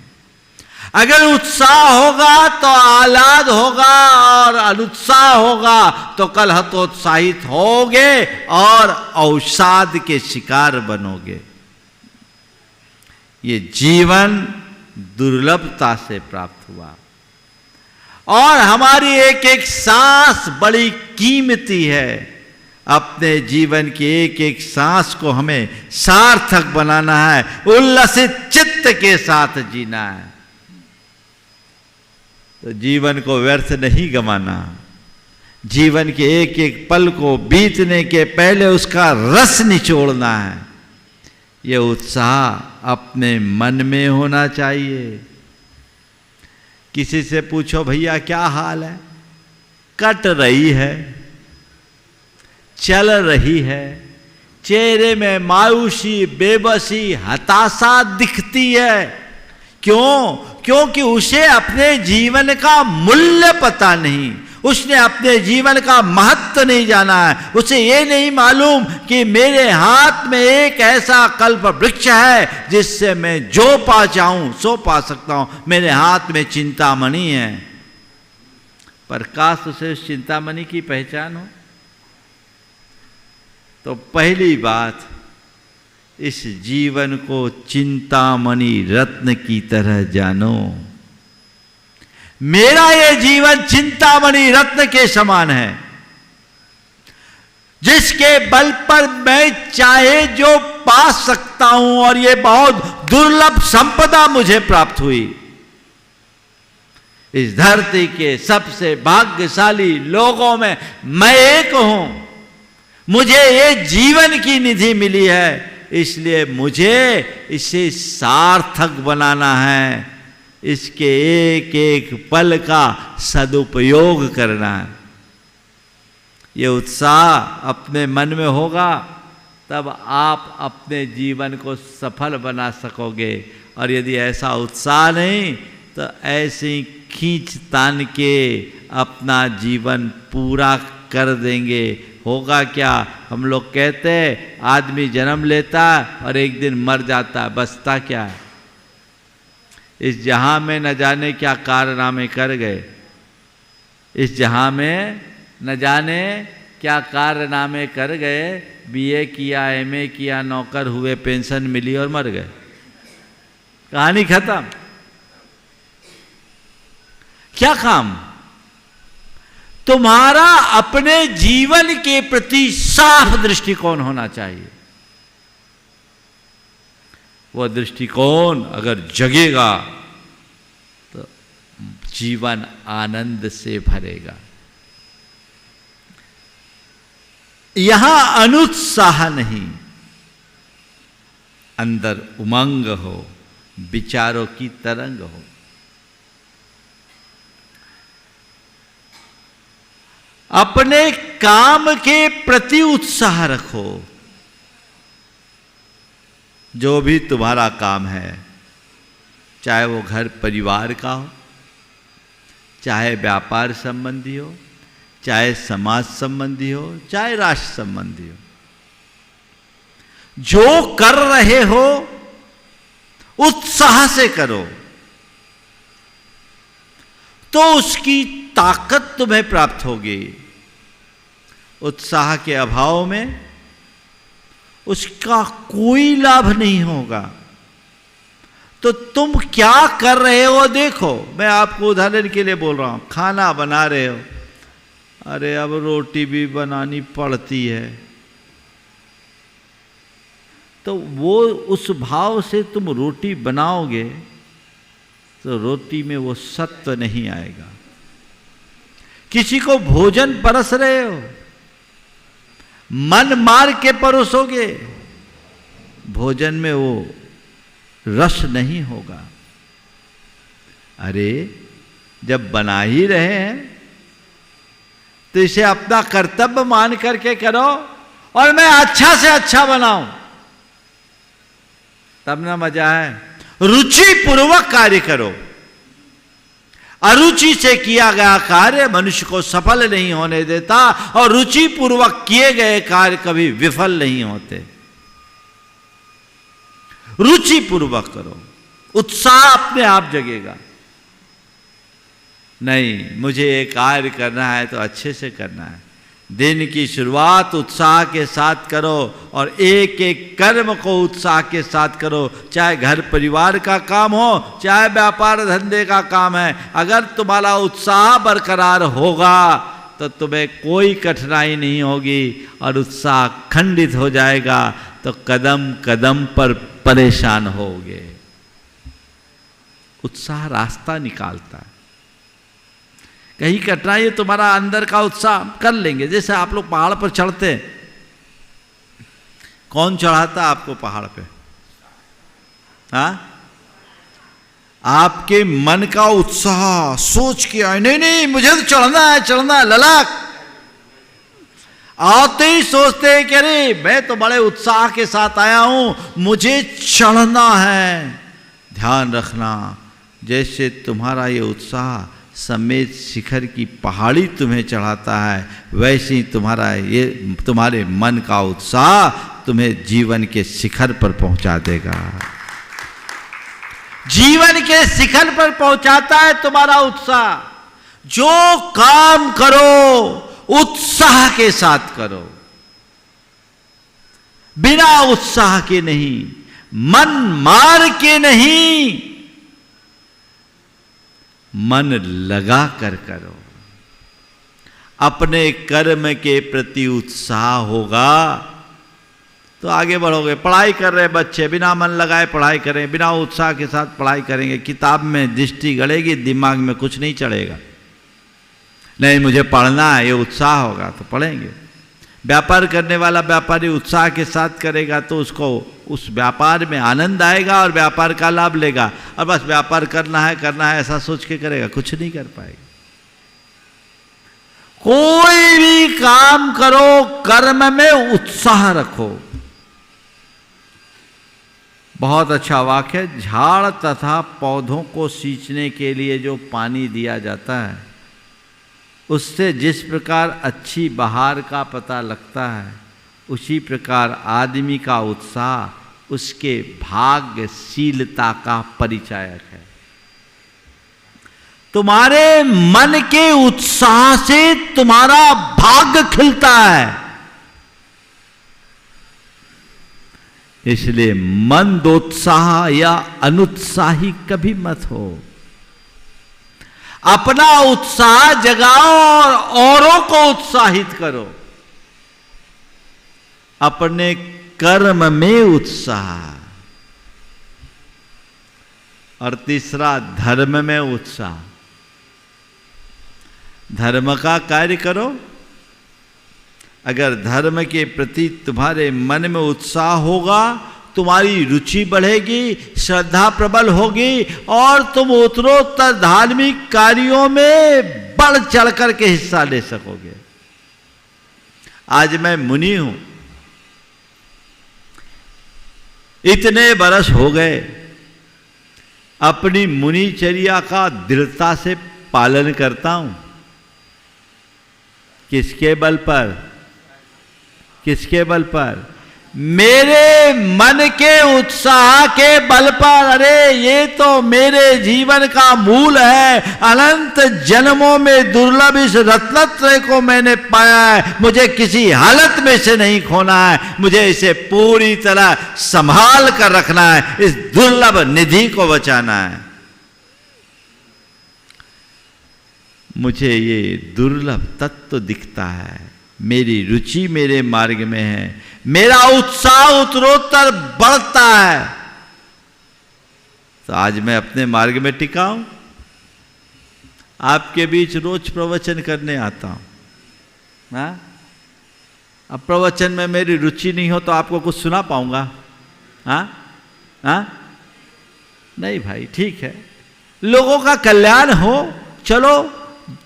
अगर उत्साह होगा तो आह्लाद होगा, और अनुत्साह होगा तो कल हतोत्साहित होगे और अवसाद के शिकार बनोगे। ये जीवन दुर्लभता से प्राप्त हुआ, और हमारी एक एक सांस बड़ी कीमती है। अपने जीवन की एक एक सांस को हमें सार्थक बनाना है, उल्लसित चित्त के साथ जीना है। तो जीवन को व्यर्थ नहीं गंवाना, जीवन के एक एक पल को बीतने के पहले उसका रस निचोड़ना है। ये उत्साह अपने मन में होना चाहिए। किसी से पूछो भैया क्या हाल है, कट रही है, चल रही है, चेहरे में मायूसी, बेबसी, हताशा दिखती है। क्यों? क्योंकि उसे अपने जीवन का मूल्य पता नहीं, उसने अपने जीवन का महत्व नहीं जाना है। उसे ये नहीं मालूम कि मेरे हाथ में एक ऐसा कल्प वृक्ष है जिससे मैं जो पा चाहूं सो पा सकता हूं। मेरे हाथ में चिंतामणि है, पर काश उसे उस चिंतामणि की पहचान हो। तो पहली बात, इस जीवन को चिंतामणि रत्न की तरह जानो। मेरा ये जीवन चिंतामणि रत्न के समान है, जिसके बल पर मैं चाहे जो पा सकता हूं, और ये बहुत दुर्लभ संपदा मुझे प्राप्त हुई। इस धरती के सबसे भाग्यशाली लोगों में मैं एक हूं। मुझे ये जीवन की निधि मिली है, इसलिए मुझे इसे सार्थक बनाना है। इसके एक एक पल का सदुपयोग करना है। ये उत्साह अपने मन में होगा तब आप अपने जीवन को सफल बना सकोगे। और यदि ऐसा उत्साह नहीं तो ऐसे ही खींच तान के अपना जीवन पूरा कर देंगे। होगा क्या? हम लोग कहते हैं आदमी जन्म लेता और एक दिन मर जाता, बचता क्या है? इस जहां में न जाने क्या कारनामे कर गए, इस जहां में न जाने क्या कारनामे कर गए। बीए किया, एमए किया, नौकर हुए, पेंशन मिली और मर गए, कहानी खत्म। क्या काम? तुम्हारा अपने जीवन के प्रति साफ दृष्टिकोण होना चाहिए। वह दृष्टिकोण अगर जगेगा तो जीवन आनंद से भरेगा। यहां अनुत्साह नहीं, अंदर उमंग हो, विचारों की तरंग हो। अपने काम के प्रति उत्साह रखो। जो भी तुम्हारा काम है, चाहे वो घर परिवार का हो, चाहे व्यापार संबंधी हो, चाहे समाज संबंधी हो, चाहे राष्ट्र संबंधी हो, जो कर रहे हो उत्साह से करो तो उसकी ताकत तुम्हें प्राप्त होगी। उत्साह के अभाव में उसका कोई लाभ नहीं होगा। तो तुम क्या कर रहे हो देखो। मैं आपको उदाहरण के लिए बोल रहा हूं, खाना बना रहे हो, अरे अब रोटी भी बनानी पड़ती है, तो वो उस भाव से तुम रोटी बनाओगे तो रोटी में वो सत्व नहीं आएगा। किसी को भोजन परस रहे हो, मन मार के परोसोगे, भोजन में वो रस नहीं होगा। अरे जब बना ही रहे हैं तो इसे अपना कर्तव्य मान करके करो और मैं अच्छा से अच्छा बनाऊं, तब ना मजा है। रुचि पूर्वक कार्य करो। अरुचि से किया गया कार्य मनुष्य को सफल नहीं होने देता और रुचि पूर्वक किए गए कार्य कभी विफल नहीं होते। रुचि पूर्वक करो, उत्साह अपने आप जगेगा। नहीं, मुझे ये कार्य करना है तो अच्छे से करना है। दिन की शुरुआत उत्साह के साथ करो और एक एक कर्म को उत्साह के साथ करो। चाहे घर परिवार का काम हो, चाहे व्यापार धंधे का काम है, अगर तुम्हारा उत्साह बरकरार होगा तो तुम्हें कोई कठिनाई नहीं होगी। और उत्साह खंडित हो जाएगा तो कदम कदम पर परेशान होगे। उत्साह रास्ता निकालता है। कहीं कठिनाई है, तुम्हारा अंदर का उत्साह कर लेंगे। जैसे आप लोग पहाड़ पर चढ़ते हैं, कौन चढ़ाता आपको पहाड़ पे? हाँ, आपके मन का उत्साह सोच के आए, नहीं नहीं मुझे तो चढ़ना है, चढ़ना है, ललाक आते ही सोचते हैं कि अरे मैं तो बड़े उत्साह के साथ आया हूं, मुझे चढ़ना है। ध्यान रखना, जैसे तुम्हारा ये उत्साह समेत शिखर की पहाड़ी तुम्हें चढ़ाता है, वैसे ही तुम्हारे मन का उत्साह तुम्हें जीवन के शिखर पर पहुंचा देगा। जीवन के शिखर पर पहुंचाता है तुम्हारा उत्साह। जो काम करो उत्साह के साथ करो, बिना उत्साह के नहीं, मन मार के नहीं, मन लगा कर करो। अपने कर्म के प्रति उत्साह होगा तो आगे बढ़ोगे। पढ़ाई कर रहे बच्चे बिना मन लगाए पढ़ाई करें, बिना उत्साह के साथ पढ़ाई करेंगे, किताब में दृष्टि गड़ेगी, दिमाग में कुछ नहीं चढ़ेगा। नहीं मुझे पढ़ना है, ये उत्साह होगा तो पढ़ेंगे। व्यापार करने वाला व्यापारी उत्साह के साथ करेगा तो उसको उस व्यापार में आनंद आएगा और व्यापार का लाभ लेगा। और बस व्यापार करना है ऐसा सोच के करेगा, कुछ नहीं कर पाएगा। कोई भी काम करो, कर्म में उत्साह रखो। बहुत अच्छा वाक्य है, झाड़ तथा पौधों को सींचने के लिए जो पानी दिया जाता है, उससे जिस प्रकार अच्छी बहार का पता लगता है, उसी प्रकार आदमी का उत्साह उसके भाग्यशीलता का परिचायक है। तुम्हारे मन के उत्साह से तुम्हारा भाग्य खिलता है। इसलिए मंदोत्साह या अनुत्साही कभी मत हो। अपना उत्साह जगाओ और औरों को उत्साहित करो। अपने कर्म में उत्साह। और तीसरा, धर्म में उत्साह। धर्म का कार्य करो। अगर धर्म के प्रति तुम्हारे मन में उत्साह होगा, तुम्हारी रुचि बढ़ेगी, श्रद्धा प्रबल होगी और तुम उत्तरोत्तर धार्मिक कार्यों में बढ़ चढ़ करके हिस्सा ले सकोगे। आज मैं मुनि हूं, इतने बरस हो गए, अपनी मुनिचर्या का दृढ़ता से पालन करता हूं। किसके बल पर? किसके बल पर? मेरे मन के उत्साह के बल पर। अरे ये तो मेरे जीवन का मूल है। अनंत जन्मों में दुर्लभ इस रत्नत्रय को मैंने पाया है। मुझे किसी हालत में से नहीं खोना है। मुझे इसे पूरी तरह संभाल कर रखना है। इस दुर्लभ निधि को बचाना है। मुझे ये दुर्लभ तत्व दिखता है। मेरी रुचि मेरे मार्ग में है। मेरा उत्साह उत्तरोत्तर बढ़ता है। तो आज मैं अपने मार्ग में टिका हूं। आपके बीच रोज प्रवचन करने आता हूं। हाँ? अब प्रवचन में मेरी रुचि नहीं हो तो आपको कुछ सुना पाऊंगा? हाँ? हाँ? नहीं भाई, ठीक है, लोगों का कल्याण हो, चलो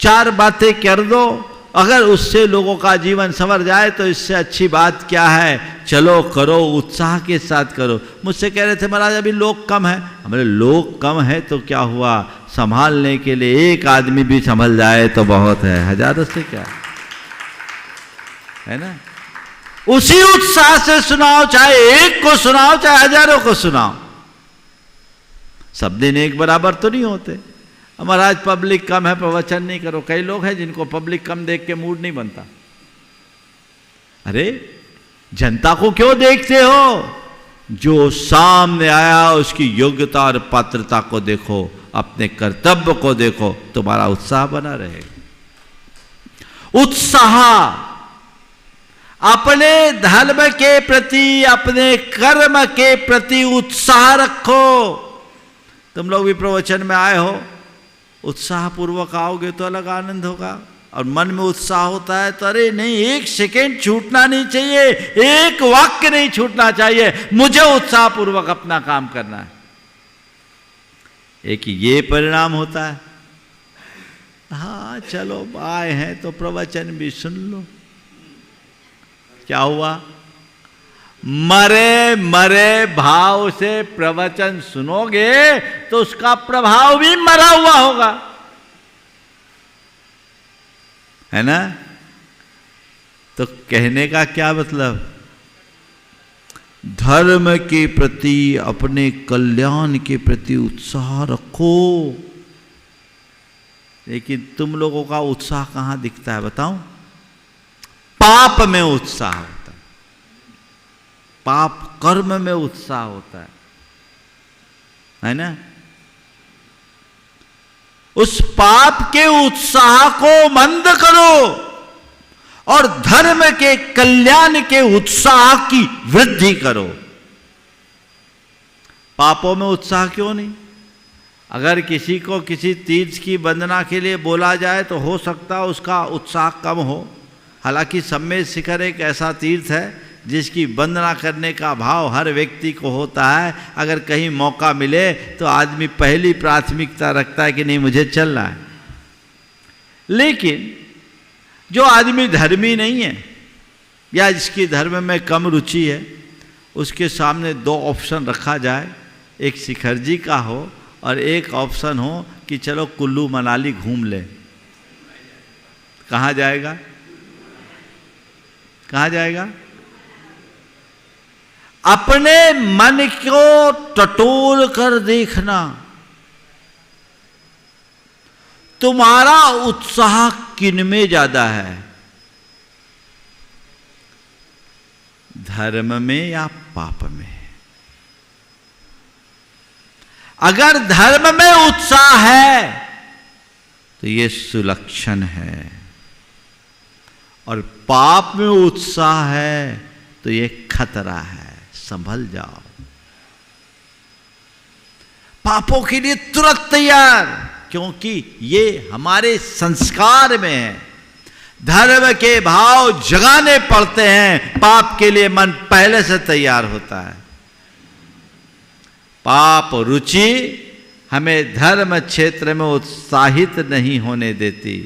चार बातें कर दो। अगर उससे लोगों का जीवन संवर जाए तो इससे अच्छी बात क्या है। चलो करो, उत्साह के साथ करो। मुझसे कह रहे थे महाराज अभी लोग कम हैं। हमारे लोग कम है तो क्या हुआ, संभालने के लिए एक आदमी भी संभल जाए तो बहुत है। हजारों से क्या है ना। उसी उत्साह से सुनाओ, चाहे एक को सुनाओ चाहे हजारों को सुनाओ। सब दिन एक बराबर तो नहीं होते। महाराज पब्लिक कम है, प्रवचन नहीं करो। कई लोग हैं जिनको पब्लिक कम देख के मूड नहीं बनता। अरे जनता को क्यों देखते हो? जो सामने आया उसकी योग्यता और पात्रता को देखो, अपने कर्तव्य को देखो, तुम्हारा उत्साह बना रहेगा। उत्साह अपने धर्म के प्रति, अपने कर्म के प्रति उत्साह रखो। तुम लोग भी प्रवचन में आए हो, उत्साहपूर्वक आओगे तो अलग आनंद होगा। और मन में उत्साह होता है तो अरे नहीं, एक सेकेंड छूटना नहीं चाहिए, एक वाक्य नहीं छूटना चाहिए, मुझे उत्साहपूर्वक अपना काम करना है। एक ये परिणाम होता है। हाँ चलो आए हैं तो प्रवचन भी सुन लो। क्या हुआ? मरे मरे भाव से प्रवचन सुनोगे तो उसका प्रभाव भी मरा हुआ होगा, है ना? तो कहने का क्या मतलब? धर्म के प्रति, अपने कल्याण के प्रति उत्साह रखो। लेकिन तुम लोगों का उत्साह कहां दिखता है बताऊं? पाप में उत्साह होता है, पाप कर्म में उत्साह होता है ना? उस पाप के उत्साह को मंद करो और धर्म के कल्याण के उत्साह की वृद्धि करो। पापों में उत्साह क्यों नहीं? अगर किसी को किसी तीर्थ की वंदना के लिए बोला जाए तो हो सकता है उसका उत्साह कम हो। हालांकि सम्मेद शिखर एक ऐसा तीर्थ है जिसकी वंदना करने का भाव हर व्यक्ति को होता है। अगर कहीं मौका मिले तो आदमी पहली प्राथमिकता रखता है कि नहीं मुझे चलना है। लेकिन जो आदमी धर्मी नहीं है या जिसकी धर्म में कम रुचि है, उसके सामने दो ऑप्शन रखा जाए, एक शिखर जी का हो और एक ऑप्शन हो कि चलो कुल्लू मनाली घूम ले। कहाँ जाएगा? कहाँ जाएगा? अपने मन को टटोल कर देखना, तुम्हारा उत्साह किन में ज्यादा है, धर्म में या पाप में? अगर धर्म में उत्साह है तो ये सुलक्षण है, और पाप में उत्साह है तो ये खतरा है। संभल जाओ। पापों के लिए तुरंत तैयार, क्योंकि ये हमारे संस्कार में है। धर्म के भाव जगाने पड़ते हैं, पाप के लिए मन पहले से तैयार होता है। पाप रुचि हमें धर्म क्षेत्र में उत्साहित नहीं होने देती,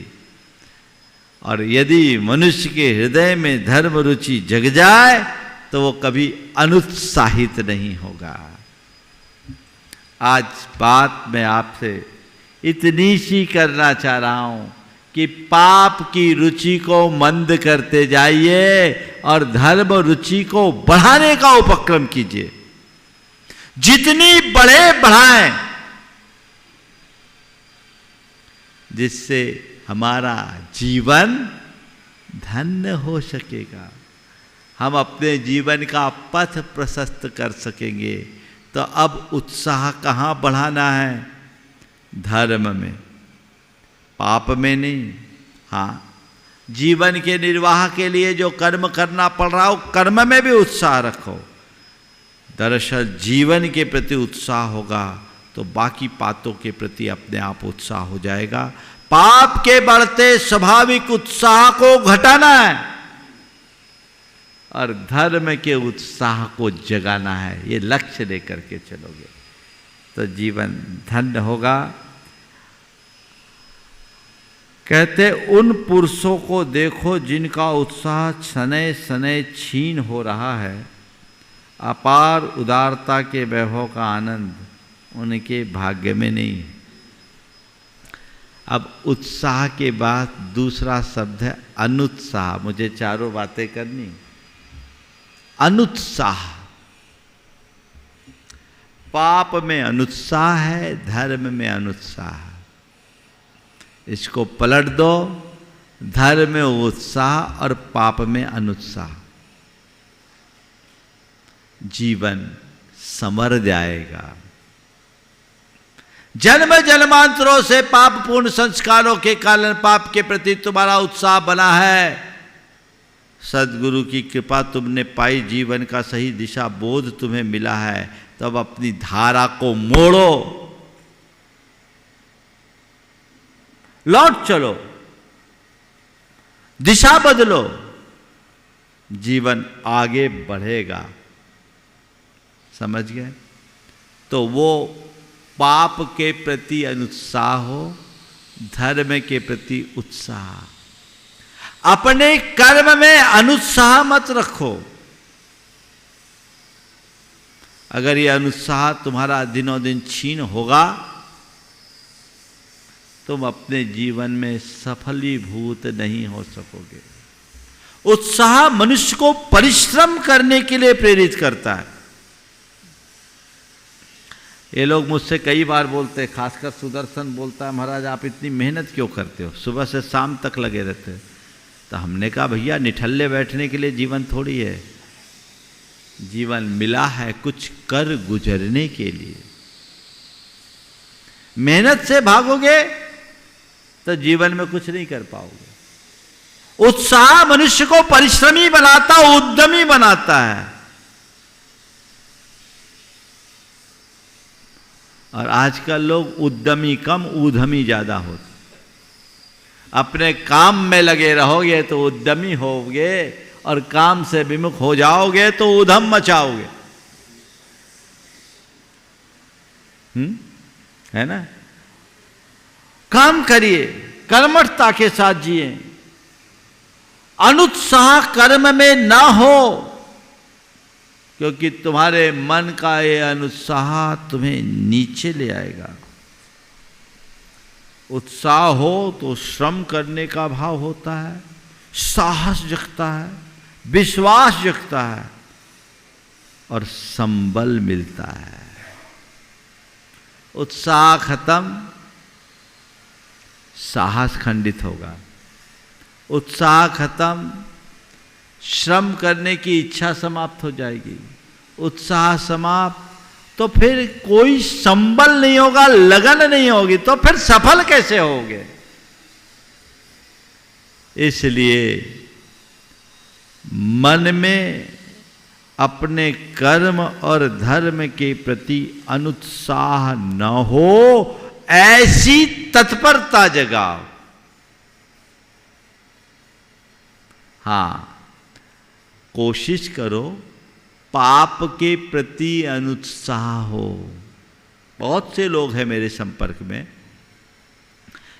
और यदि मनुष्य के हृदय में धर्म रुचि जग जाए तो वो कभी अनुत्साहित नहीं होगा। आज बात मैं आपसे इतनी सी करना चाह रहा हूं कि पाप की रुचि को मंद करते जाइए और धर्म रुचि को बढ़ाने का उपक्रम कीजिए। जितनी बढ़ाएं, जिससे हमारा जीवन धन्य हो सकेगा, हम अपने जीवन का पथ प्रशस्त कर सकेंगे। तो अब उत्साह कहाँ बढ़ाना है? धर्म में, पाप में नहीं। हाँ, जीवन के निर्वाह के लिए जो कर्म करना पड़ रहा हो, कर्म में भी उत्साह रखो। दरअसल जीवन के प्रति उत्साह होगा तो बाकी बातों के प्रति अपने आप उत्साह हो जाएगा। पाप के बढ़ते स्वाभाविक उत्साह को घटाना है और धर्म के उत्साह को जगाना है। ये लक्ष्य लेकर के चलोगे तो जीवन धन्य होगा। कहते उन पुरुषों को देखो जिनका उत्साह शनै शनै क्षीण हो रहा है। अपार उदारता के वैभव का आनंद उनके भाग्य में नहीं है। अब उत्साह के बाद दूसरा शब्द है अनुत्साह। मुझे चारों बातें करनी। अनुत्साह, पाप में अनुत्साह है, धर्म में अनुत्साह। इसको पलट दो, धर्म में उत्साह और पाप में अनुत्साह। जीवन संवर जाएगा। जन्म जन्मांतरों से पापपूर्ण संस्कारों के कारण पाप के प्रति तुम्हारा उत्साह बना है। सद्गुरु की कृपा तुमने पाई, जीवन का सही दिशा बोध तुम्हें मिला है, तो अब अपनी धारा को मोड़ो। लौट चलो, दिशा बदलो, जीवन आगे बढ़ेगा। समझ गए? तो वो पाप के प्रति अनुत्साह हो, धर्म के प्रति उत्साह। अपने कर्म में अनुत्साह मत रखो। अगर ये अनुत्साह तुम्हारा दिनों दिन क्षीण होगा, तुम अपने जीवन में सफलीभूत नहीं हो सकोगे। उत्साह मनुष्य को परिश्रम करने के लिए प्रेरित करता है। ये लोग मुझसे कई बार बोलते हैं, खासकर सुदर्शन बोलता है, महाराज आप इतनी मेहनत क्यों करते हो, सुबह से शाम तक लगे रहते हो। तो हमने कहा भैया निठल्ले बैठने के लिए जीवन थोड़ी है, जीवन मिला है कुछ कर गुजरने के लिए। मेहनत से भागोगे तो जीवन में कुछ नहीं कर पाओगे। उत्साह मनुष्य को परिश्रमी बनाता, उद्यमी बनाता है। और आजकल लोग उद्यमी कम, उद्यमी ज्यादा होते। अपने काम में लगे रहोगे तो उद्यमी होगे, और काम से विमुख हो जाओगे तो उधम मचाओगे। है ना? काम करिए, कर्मठता के साथ जिए, अनुत्साह कर्म में ना हो, क्योंकि तुम्हारे मन का ये अनुत्साह तुम्हें नीचे ले आएगा। उत्साह हो तो श्रम करने का भाव होता है, साहस जगता है, विश्वास जगता है और संबल मिलता है। उत्साह खत्म, साहस खंडित होगा। उत्साह खत्म, श्रम करने की इच्छा समाप्त हो जाएगी। उत्साह समाप्त तो फिर कोई संबल नहीं होगा, लगन नहीं होगी, तो फिर सफल कैसे होगे? इसलिए मन में अपने कर्म और धर्म के प्रति अनुत्साह न हो, ऐसी तत्परता जगाओ। हाँ, कोशिश करो पाप के प्रति अनुत्साह हो। बहुत से लोग हैं मेरे संपर्क में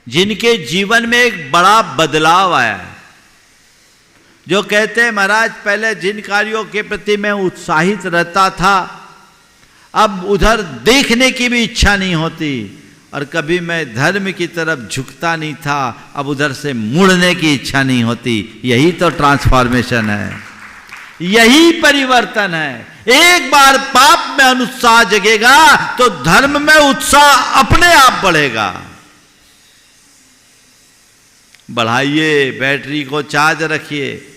जिनके जीवन में एक बड़ा बदलाव आया है, जो कहते हैं महाराज पहले जिन कार्यों के प्रति मैं उत्साहित रहता था, अब उधर देखने की भी इच्छा नहीं होती, और कभी मैं धर्म की तरफ झुकता नहीं था, अब उधर से मुड़ने की इच्छा नहीं होती। यही तो ट्रांसफॉर्मेशन है, यही परिवर्तन है। एक बार पाप में अनुत्साह जगेगा तो धर्म में उत्साह अपने आप बढ़ेगा। बढ़ाइए, बैटरी को चार्ज रखिए।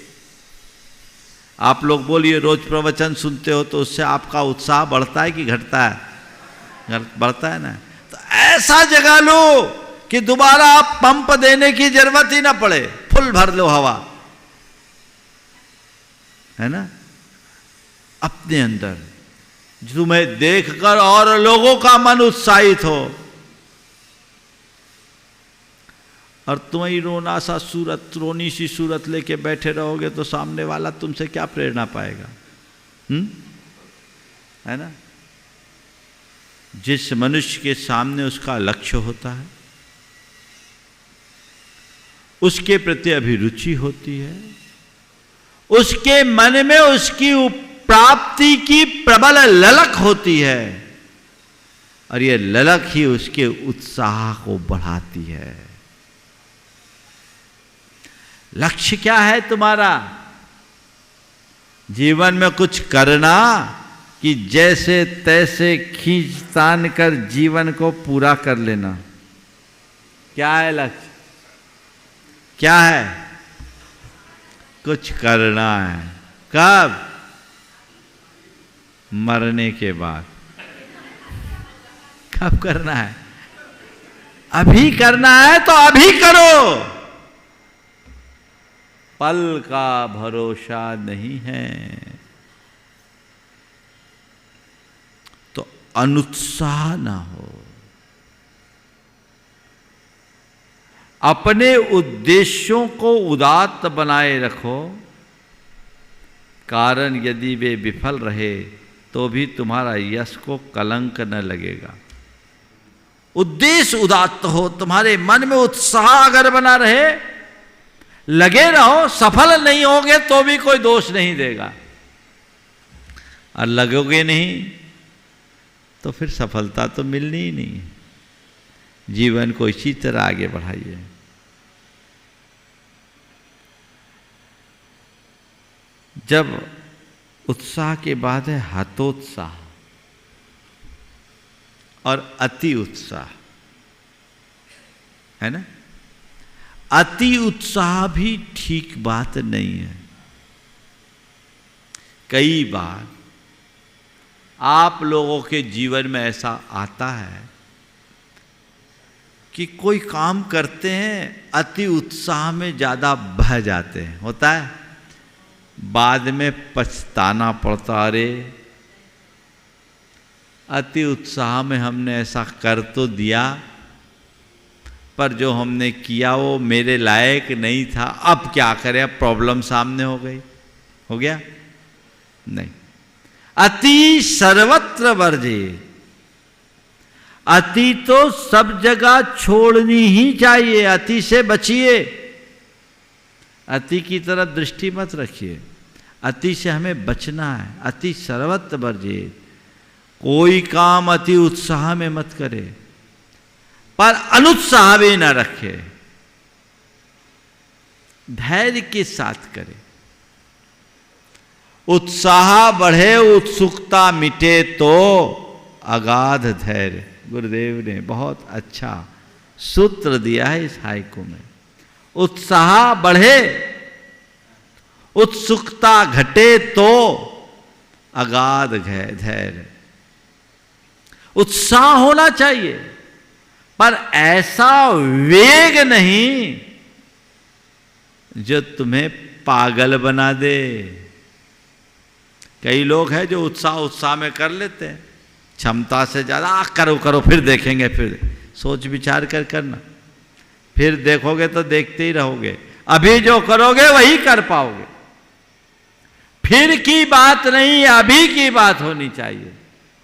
आप लोग बोलिए, रोज प्रवचन सुनते हो तो उससे आपका उत्साह बढ़ता है कि घटता है? बढ़ता है ना। तो ऐसा जगा लो कि दोबारा आप पंप देने की जरूरत ही ना पड़े, फुल भर लो हवा, है ना। अपने अंदर तुम्हें देखकर और लोगों का मन उत्साहित हो, और तुम ही रोना सा सूरत, रोनी सी सूरत लेके बैठे रहोगे तो सामने वाला तुमसे क्या प्रेरणा पाएगा? है ना। जिस मनुष्य के सामने उसका लक्ष्य होता है, उसके प्रति अभिरुचि होती है, उसके मन में उसकी प्राप्ति की प्रबल ललक होती है, और यह ललक ही उसके उत्साह को बढ़ाती है। लक्ष्य क्या है तुम्हारा? जीवन में कुछ करना कि जैसे तैसे खींच तान कर जीवन को पूरा कर लेना? क्या है लक्ष्य? क्या है? कुछ करना है। कब? मरने के बाद। कब करना है? अभी करना है तो अभी करो। पल का भरोसा नहीं है। तो अनुत्साह ना हो। अपने उद्देश्यों को उदात्त बनाए रखो, कारण यदि वे विफल रहे तो भी तुम्हारा यश को कलंक न लगेगा। उद्देश्य उदात्त हो, तुम्हारे मन में उत्साह अगर बना रहे, लगे रहो, सफल नहीं होगे तो भी कोई दोष नहीं देगा, और लगोगे नहीं तो फिर सफलता तो मिलनी ही नहीं है। जीवन को इसी तरह आगे बढ़ाइए। जब उत्साह के बाद है हतोत्साह और अति उत्साह, है ना। अति उत्साह भी ठीक बात नहीं है। कई बार आप लोगों के जीवन में ऐसा आता है कि कोई काम करते हैं, अति उत्साह में ज़्यादा बह जाते हैं, होता है, बाद में पछताना पड़ता, अरे अति उत्साह में हमने ऐसा कर तो दिया, पर जो हमने किया वो मेरे लायक नहीं था, अब क्या करें, अब प्रॉब्लम सामने हो गई, हो गया नहीं। अति सर्वत्र वर्जित, अति तो सब जगह छोड़नी ही चाहिए, अति से बचिए, अति की तरफ दृष्टि मत रखिए, अति से हमें बचना है। अति सर्वत्र वर्जित, कोई काम अति उत्साह में मत करे, पर अनुत्साह भी न रखे, धैर्य के साथ करे। उत्साह बढ़े उत्सुकता मिटे तो अगाध धैर्य, गुरुदेव ने बहुत अच्छा सूत्र दिया है इस हाइकू में। उत्साह बढ़े उत्सुकता घटे तो अगाध धैर्य। उत्साह होना चाहिए, पर ऐसा वेग नहीं जो तुम्हें पागल बना दे। कई लोग हैं जो उत्साह में कर लेते हैं, क्षमता से ज़्यादा, करो फिर देखेंगे, फिर सोच विचार कर करना, फिर देखोगे तो देखते ही रहोगे, अभी जो करोगे वही कर पाओगे। फिर की बात नहीं, अभी की बात होनी चाहिए,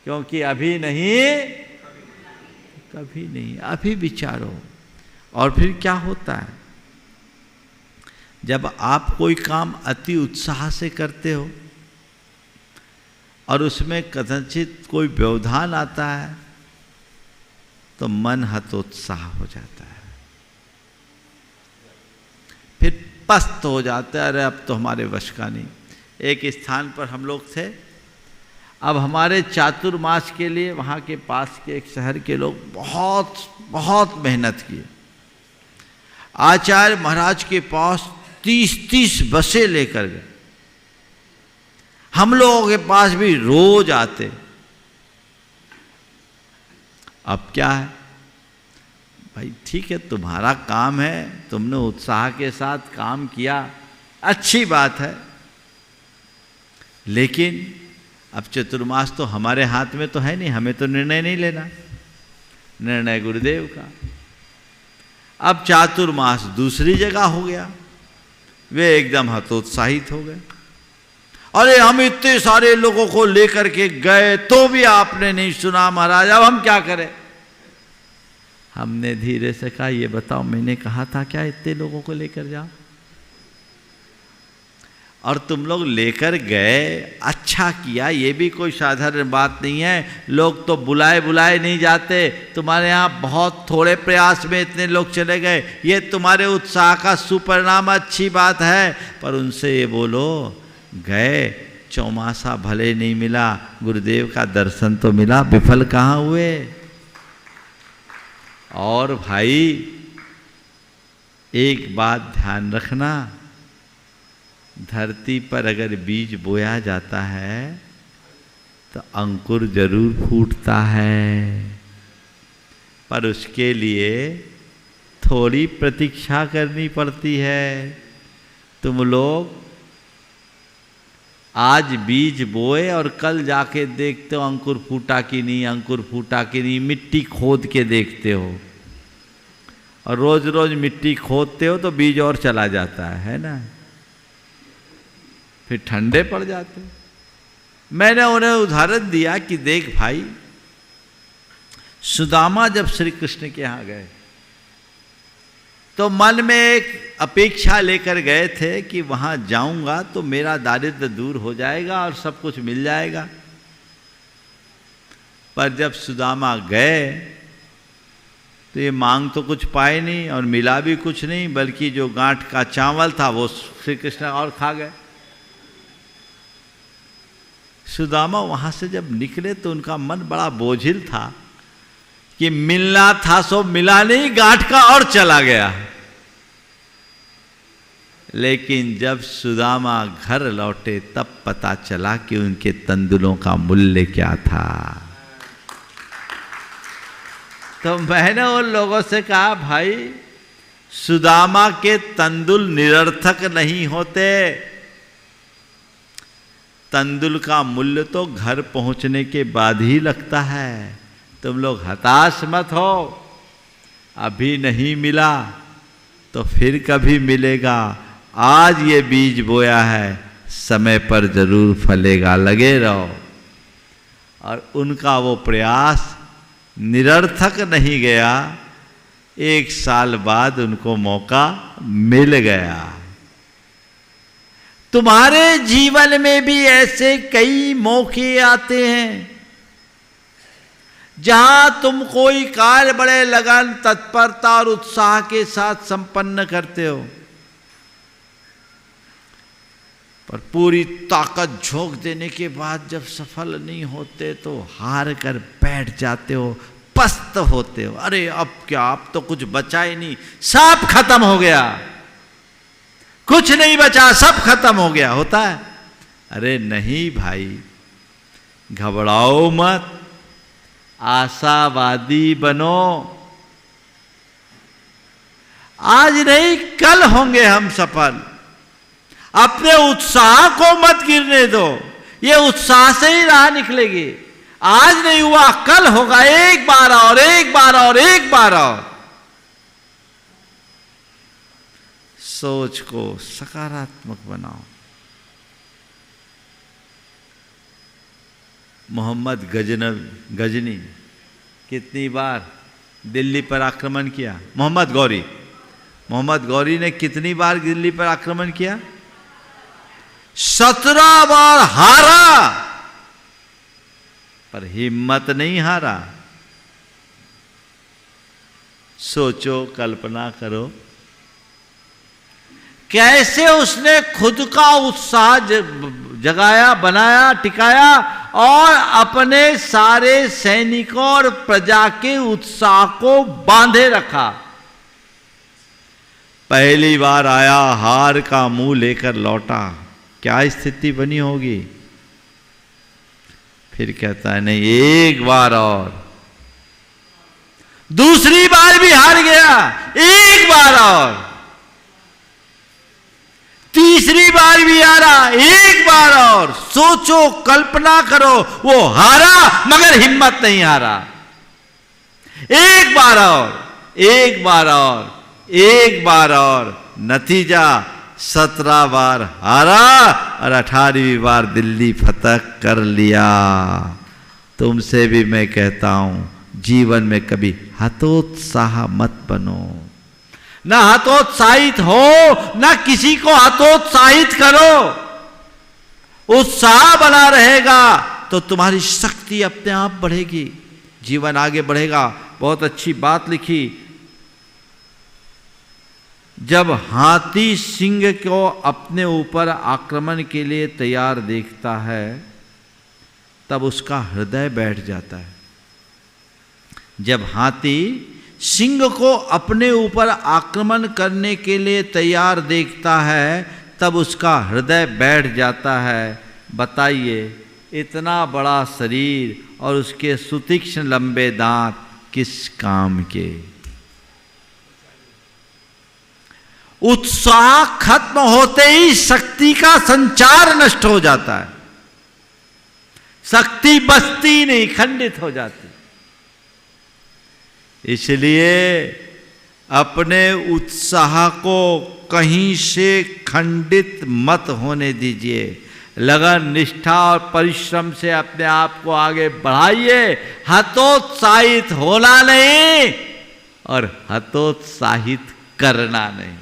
क्योंकि अभी नहीं कभी नहीं, अभी विचारो। और फिर क्या होता है, जब आप कोई काम अति उत्साह से करते हो और उसमें कदाचित कोई व्यवधान आता है तो मन हतोत्साह हो जाता है, फिर पस्त हो जाता है, अरे अब तो हमारे वश का नहीं। एक स्थान पर हम लोग थे, अब हमारे चातुर्मास के लिए वहाँ के पास के एक शहर के लोग बहुत बहुत मेहनत किए। आचार्य महाराज के पास 30-30 बसें लेकर गए, हम लोगों के पास भी रोज आते। अब क्या है भाई, ठीक है तुम्हारा काम है, तुमने उत्साह के साथ काम किया, अच्छी बात है, लेकिन अब चतुर्मास तो हमारे हाथ में तो है नहीं, हमें तो निर्णय नहीं लेना, निर्णय गुरुदेव का। अब चातुर्मास दूसरी जगह हो गया, वे एकदम हतोत्साहित हो गए, अरे हम इतने सारे लोगों को लेकर के गए तो भी आपने नहीं सुना महाराज, अब हम क्या करें। हमने धीरे से कहा, ये बताओ मैंने कहा था क्या इतने लोगों को लेकर जाओ, और तुम लोग लेकर गए, अच्छा किया, ये भी कोई साधारण बात नहीं है। लोग तो बुलाए नहीं जाते, तुम्हारे यहाँ बहुत थोड़े प्रयास में इतने लोग चले गए, ये तुम्हारे उत्साह का सुपरिणाम, अच्छी बात है। पर उनसे ये बोलो, गए, चौमासा भले नहीं मिला, गुरुदेव का दर्शन तो मिला, विफल कहाँ हुए। और भाई एक बात ध्यान रखना, धरती पर अगर बीज बोया जाता है तो अंकुर जरूर फूटता है, पर उसके लिए थोड़ी प्रतीक्षा करनी पड़ती है। तुम लोग आज बीज बोए और कल जाके देखते हो अंकुर फूटा कि नहीं, अंकुर फूटा कि नहीं, मिट्टी खोद के देखते हो। और रोज रोज मिट्टी खोदते हो तो बीज और चला जाता है ना, फिर ठंडे पड़ जाते। मैंने उन्हें उदाहरण दिया कि देख भाई, सुदामा जब श्री कृष्ण के यहाँ गए तो मन में एक अपेक्षा लेकर गए थे कि वहाँ जाऊंगा तो मेरा दारिद्र्य दूर हो जाएगा और सब कुछ मिल जाएगा। पर जब सुदामा गए तो ये मांग तो कुछ पाए नहीं और मिला भी कुछ नहीं, बल्कि जो गांठ का चावल था वो श्री कृष्ण और खा गए। सुदामा वहां से जब निकले तो उनका मन बड़ा बोझिल था कि मिलना था सो मिला नहीं, गांठ का और चला गया। लेकिन जब सुदामा घर लौटे तब पता चला कि उनके तंदुलों का मूल्य क्या था। तो मैंने उन लोगों से कहा, भाई सुदामा के तंदुल निरर्थक नहीं होते, तंदुल का मूल्य तो घर पहुंचने के बाद ही लगता है। तुम लोग हताश मत हो, अभी नहीं मिला तो फिर कभी मिलेगा। आज ये बीज बोया है, समय पर जरूर फलेगा, लगे रहो। और उनका वो प्रयास निरर्थक नहीं गया। 1 साल बाद उनको मौका मिल गया। तुम्हारे जीवन में भी ऐसे कई मौके आते हैं जहां तुम कोई कार्य बड़े लगन, तत्परता और उत्साह के साथ संपन्न करते हो, पर पूरी ताकत झोंक देने के बाद जब सफल नहीं होते तो हार कर बैठ जाते हो, पस्त होते हो। अरे अब क्या, अब तो कुछ बचा ही नहीं, सब खत्म हो गया, कुछ नहीं बचा, सब खत्म हो गया, होता है। अरे नहीं भाई, घबराओ मत, आशावादी बनो। आज नहीं कल होंगे हम सफल। अपने उत्साह को मत गिरने दो, ये उत्साह से ही राह निकलेगी। आज नहीं हुआ कल होगा, एक बार और एक बार और एक बार और। सोच को सकारात्मक बनाओ। मोहम्मद गजनी कितनी बार दिल्ली पर आक्रमण किया? मोहम्मद गौरी ने कितनी बार दिल्ली पर आक्रमण किया? 17 बार हारा, पर हिम्मत नहीं हारा। सोचो, कल्पना करो कैसे उसने खुद का उत्साह जगाया, बनाया, टिकाया और अपने सारे सैनिकों और प्रजा के उत्साह को बांधे रखा। पहली बार आया, हार का मुंह लेकर लौटा, क्या स्थिति बनी होगी? फिर कहता है नहीं, एक बार और। दूसरी बार भी हार गया, एक बार और। तीसरी बार भी हारा, एक बार और। सोचो, कल्पना करो, वो हारा मगर हिम्मत नहीं हारा। एक बार और, एक बार और, एक बार और। नतीजा 17 बार हारा और 18वीं बार दिल्ली फतह कर लिया। तुमसे भी मैं कहता हूं, जीवन में कभी हतोत्साह मत बनो। ना हतोत्साहित हो, ना किसी को हतोत्साहित करो। उत्साह बना रहेगा तो तुम्हारी शक्ति अपने आप बढ़ेगी, जीवन आगे बढ़ेगा। बहुत अच्छी बात लिखी, जब हाथी सिंह को अपने ऊपर आक्रमण के लिए तैयार देखता है तब उसका हृदय बैठ जाता है। जब हाथी सिंह को अपने ऊपर आक्रमण करने के लिए तैयार देखता है तब उसका हृदय बैठ जाता है। बताइए, इतना बड़ा शरीर और उसके सुतीक्ष्ण लंबे दांत किस काम के? उत्साह खत्म होते ही शक्ति का संचार नष्ट हो जाता है, शक्ति बचती नहीं, खंडित हो जाती। इसलिए अपने उत्साह को कहीं से खंडित मत होने दीजिए। लगन, निष्ठा और परिश्रम से अपने आप को आगे बढ़ाइए। हतोत्साहित होना नहीं और हतोत्साहित करना नहीं,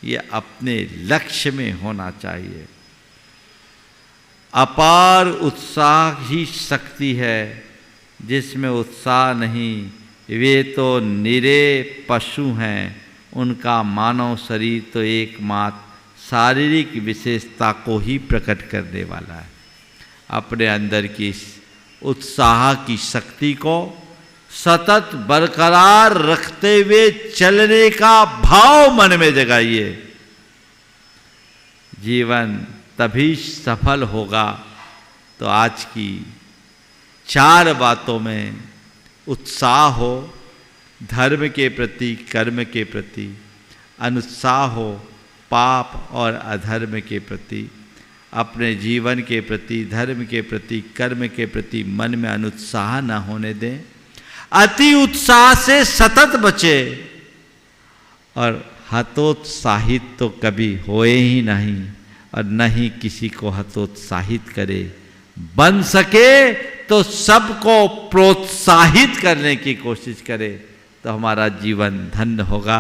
ये अपने लक्ष्य में होना चाहिए। अपार उत्साह ही शक्ति है, जिसमें उत्साह नहीं वे तो निरे पशु हैं। उनका मानव शरीर तो एकमात्र शारीरिक विशेषता को ही प्रकट करने वाला है। अपने अंदर की इस उत्साह की शक्ति को सतत बरकरार रखते हुए चलने का भाव मन में जगाइए। जीवन तभी सफल होगा तो आज की 4 बातों में उत्साह हो, धर्म के प्रति, कर्म के प्रति, अनुत्साह हो पाप और अधर्म के प्रति, अपने जीवन के प्रति, धर्म के प्रति, कर्म के प्रति मन में अनुत्साह न होने दें। अति उत्साह से सतत बचे और हतोत्साहित तो कभी होए ही नहीं और न ही किसी को हतोत्साहित करे। बन सके तो सबको प्रोत्साहित करने की कोशिश करे तो हमारा जीवन धन्य होगा।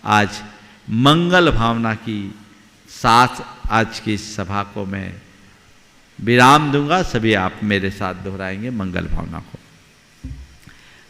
आज मंगल भावना की साथ आज की इस सभा को मैं विराम दूंगा। सभी आप मेरे साथ दोहराएंगे मंगल भावना को।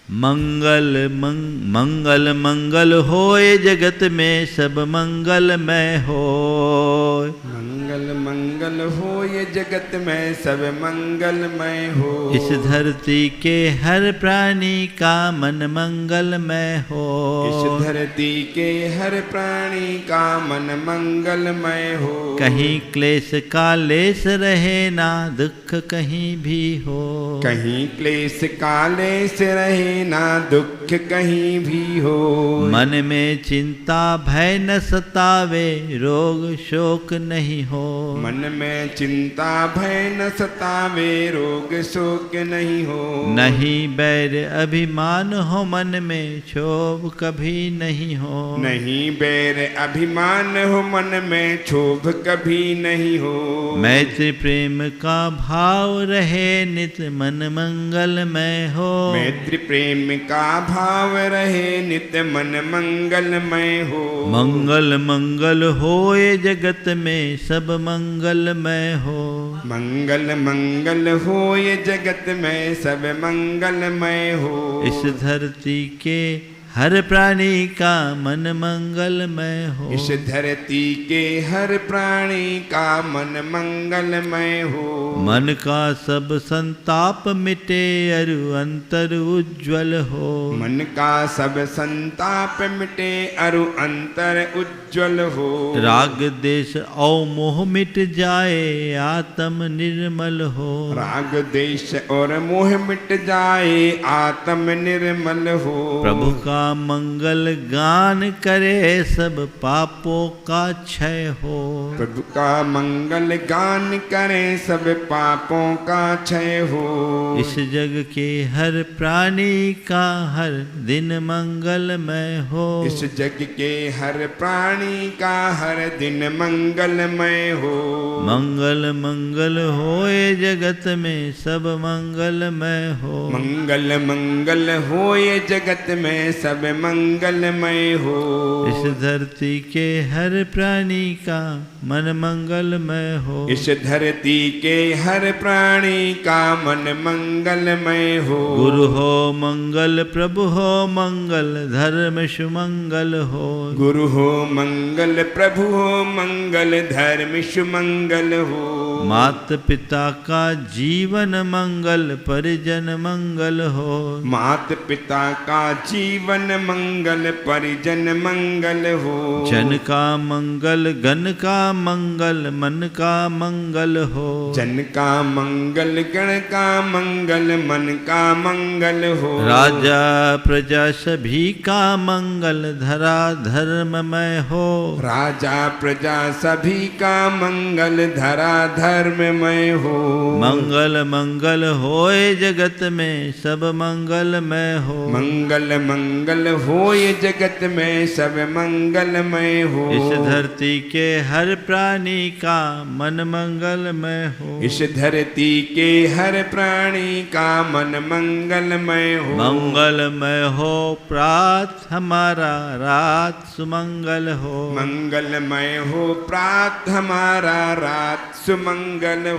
मंगल मंगल मंगल होए जगत में सब मंगलमय होय। मंगल मंगल हो ये जगत में सब मंगलमय हो। इस धरती के हर प्राणी का मन मंगलमय हो। इस धरती के हर प्राणी का मन मंगलमय हो। कहीं क्लेश का लेस रहे ना दुख कहीं भी हो। कहीं क्लेश का लेस रहे ना दुख कहीं भी हो। मन में चिंता भय न सतावे रोग शोक नहीं हो। मन में चिंता भय न सतावे रोग शोक नहीं हो। नहीं बैर अभिमान हो मन में क्षोभ कभी नहीं हो। नहीं बैर अभिमान हो मन में क्षोभ कभी नहीं हो। मैत्री प्रेम का भाव रहे नित मन मंगलमय हो। मैत्री प्रेम का भाव रहे नित मन मंगलमय हो। मंगल मंगल होए जगत में सब मंगलमय हो। मंगल मंगल हो ये जगत में सब मंगलमय हो। इस धरती के हर प्राणी का मन मंगलमय हो। इस धरती के हर प्राणी का मन मंगलमय हो। मन का सब संताप मिटे अरु अंतर उज्ज्वल हो। मन का सब संताप मिटे अरु अंतर उज्ज्वल हो। राग देश और मोह मिट जाए आत्म निर्मल हो। राग देश और मोह मिट जाए आत्म निर्मल हो। प्रभु का मंगल गान करे सब पापों का क्षय हो। प्रभु का मंगल गान करे सब पापों का क्षय हो। इस जग के हर प्राणी का हर दिन मंगलमय हो। इस जग के हर प्राणी का हर दिन मंगलमय हो। मंगल मंगल होए जगत में सब मंगलमय हो। मंगल मंगल हो ये जगत में सब मंगलमय हो। इस धरती के हर प्राणी का मन मंगलमय हो। इस धरती के हर प्राणी का मन मंगलमय हो। गुरु हो मंगल प्रभु हो मंगल धर्म सुमंगल हो। गुरु हो मंगल प्रभु हो मंगल धर्म सुमंगल हो। मात पिता का जीवन मंगल परिजन मंगल हो। मात पिता का जीवन मंगल परिजन मंगल हो। जन का मंगल गण का मंगल मन का मंगल हो। जन का मंगल गण का मंगल मन का मंगल हो। राजा प्रजा सभी का मंगल धरा धर्ममय हो। राजा प्रजा सभी का मंगल धरा धर्ममय धर्ममय हो। मंगल मंगल होए जगत में सब मंगलमय हो। मंगल मंगल होए जगत में सब मंगलमय हो। इस धरती के हर प्राणी का मन मंगलमय हो। इस धरती के हर प्राणी का मन मंगलमय हो। मंगलमय हो प्रात हमारा रात सुमंगल हो। मंगलमय हो प्रात हमारा रात सुमंगल